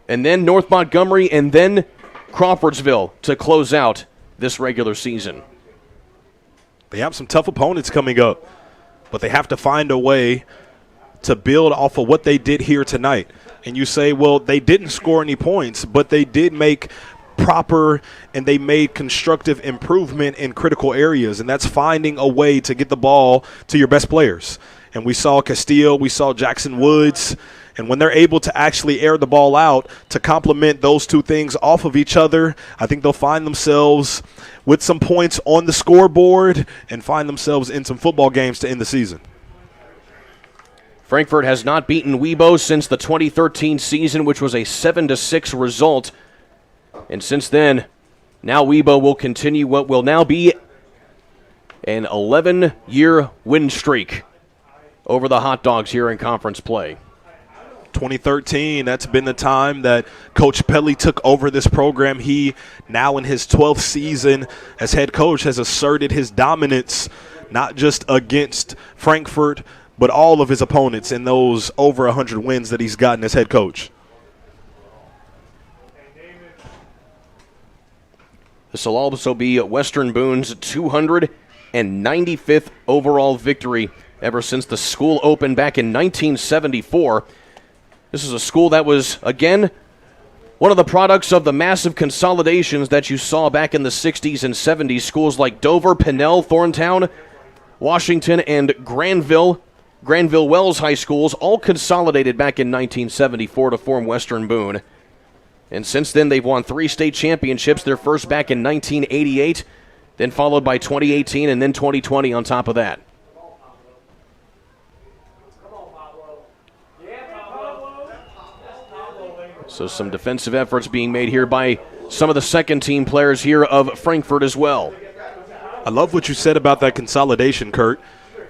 and then North Montgomery, and then Crawfordsville to close out this regular season. They have some tough opponents coming up, but they have to find a way to build off of what they did here tonight. And you say, well, they didn't score any points, but they did make proper and they made constructive improvement in critical areas, and that's finding a way to get the ball to your best players. And we saw Castile, we saw Jackson Woods, and when they're able to actually air the ball out to complement those two things off of each other, I think they'll find themselves with some points on the scoreboard and find themselves in some football games to end the season. Frankfort has not beaten WEBO since the 2013 season, which was a 7-6 result. And since then, now WEBO will continue what will now be an 11-year win streak over the Hot Dogs here in conference play. 2013, that's been the time that Coach Pelly took over this program. He, now in his 12th season as head coach, has asserted his dominance, not just against Frankfort, but all of his opponents in those over 100 wins that he's gotten as head coach. This will also be Western Boone's 295th overall victory ever since the school opened back in 1974. This is a school that was, again, one of the products of the massive consolidations that you saw back in the 60s and 70s. Schools like Dover, Pinnell, Thorntown, Washington, and Granville Wells High Schools all consolidated back in 1974 to form Western Boone. And since then, they've won 3 state championships, their first back in 1988, then followed by 2018 and then 2020 on top of that. So some defensive efforts being made here by some of the second-team players here of Frankfort as well. I love what you said about that consolidation, Kurt,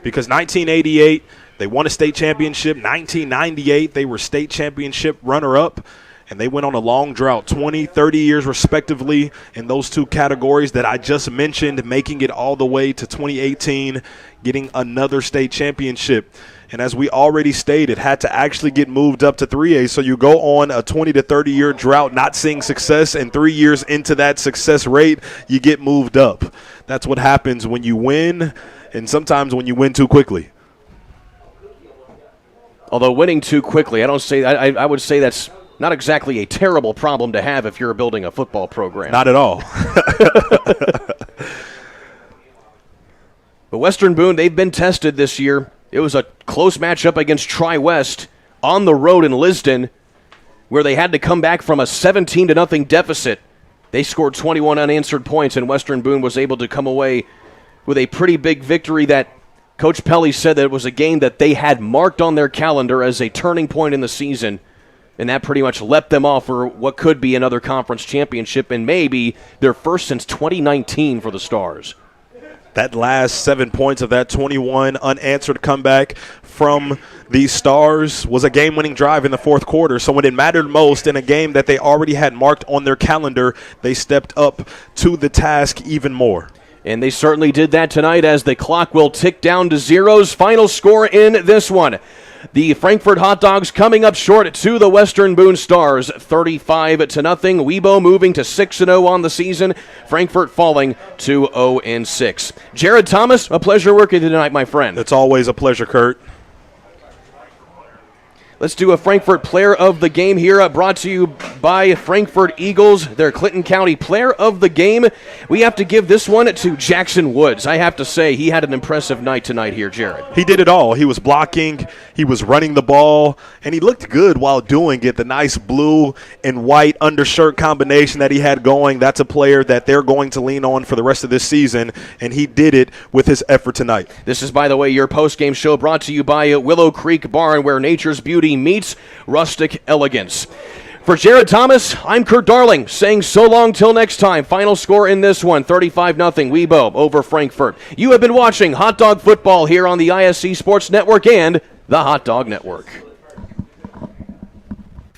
because 1988, they won a state championship. 1998, they were state championship runner-up, and they went on a long drought, 20, 30 years respectively in those two categories that I just mentioned, making it all the way to 2018, getting another state championship. And as we already stated, had to actually get moved up to 3A. So you go on a 20 to 30-year drought, not seeing success, and 3 years into that success rate, you get moved up. That's what happens when you win, and sometimes when you win too quickly. Although winning too quickly, I would say that's not exactly a terrible problem to have if you're building a football program. Not at all. But Western Boone, they've been tested this year. It was a close matchup against Tri-West on the road in Lisden, where they had to come back from a 17-0 deficit. They scored 21 unanswered points, and Western Boone was able to come away with a pretty big victory that Coach Pelly said that it was a game that they had marked on their calendar as a turning point in the season, and that pretty much let them off for what could be another conference championship and maybe their first since 2019 for the Stars. That last 7 points of that 21 unanswered comeback from the Stars was a game-winning drive in the fourth quarter. So when it mattered most in a game that they already had marked on their calendar, they stepped up to the task even more. And they certainly did that tonight as the clock will tick down to zeros. Final score in this one. The Frankfort Hot Dogs coming up short to the Western Boone Stars, 35-0. WEBO moving to 6-0 on the season. Frankfort falling to 0-6. Jared Thomas, a pleasure working tonight, my friend. It's always a pleasure, Kurt. Let's do a Frankfort Player of the Game here, brought to you by Frankfort Eagles, their Clinton County Player of the Game. We have to give this one to Jackson Woods. I have to say, he had an impressive night tonight here, Jared. He did it all. He was blocking, he was running the ball, and he looked good while doing it. The nice blue and white undershirt combination that he had going, that's a player that they're going to lean on for the rest of this season, and he did it with his effort tonight. This is, by the way, your post-game show brought to you by Willow Creek Barn, where nature's beauty meets rustic elegance. For Jared Thomas, I'm Kurt Darling, saying so long till next time. Final score in this one, 35-0 WEBO over Frankfort. You have been watching Hot Dog Football here on the ISC Sports Network and the Hot Dog Network.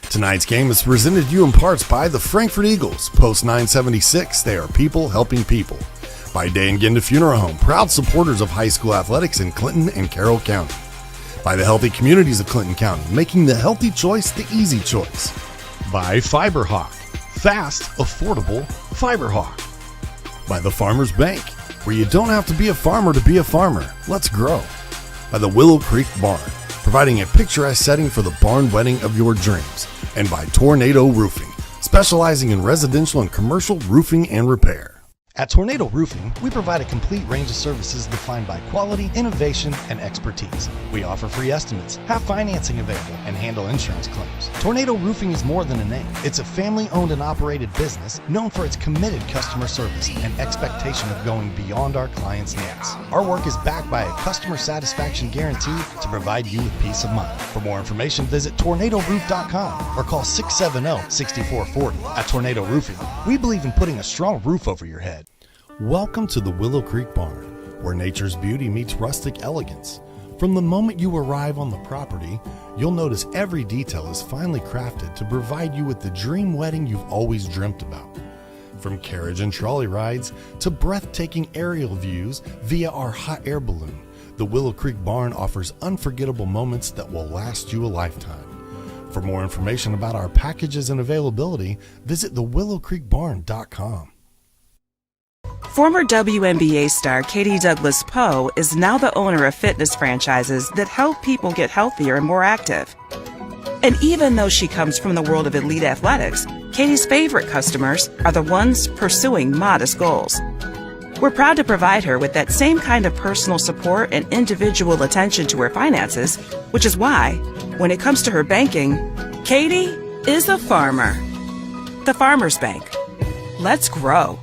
Tonight's game is presented to you in parts by the Frankfort Eagles. Post 976, they are people helping people. By Day and Ginda Funeral Home, proud supporters of high school athletics in Clinton and Carroll County. By the healthy communities of Clinton County, making the healthy choice the easy choice. By FiberHawk, fast, affordable FiberHawk. By the Farmers Bank, where you don't have to be a farmer to be a farmer. Let's grow. By the Willow Creek Barn, providing a picturesque setting for the barn wedding of your dreams. And by Tornado Roofing, specializing in residential and commercial roofing and repair. At Tornado Roofing, we provide a complete range of services defined by quality, innovation, and expertise. We offer free estimates, have financing available, and handle insurance claims. Tornado Roofing is more than a name. It's a family-owned and operated business known for its committed customer service and expectation of going beyond our clients' needs. Our work is backed by a customer satisfaction guarantee to provide you with peace of mind. For more information, visit tornadoroof.com or call 670-6440. At Tornado Roofing, we believe in putting a strong roof over your head. Welcome to the Willow Creek Barn, where nature's beauty meets rustic elegance. From the moment you arrive on the property, you'll notice every detail is finely crafted to provide you with the dream wedding you've always dreamt about. From carriage and trolley rides to breathtaking aerial views via our hot air balloon, the Willow Creek Barn offers unforgettable moments that will last you a lifetime. For more information about our packages and availability, visit thewillowcreekbarn.com. Former WNBA star Katie Douglas Poe is now the owner of fitness franchises that help people get healthier and more active. And even though she comes from the world of elite athletics, Katie's favorite customers are the ones pursuing modest goals. We're proud to provide her with that same kind of personal support and individual attention to her finances, which is why, when it comes to her banking, Katie is a farmer. The Farmers Bank. Let's grow.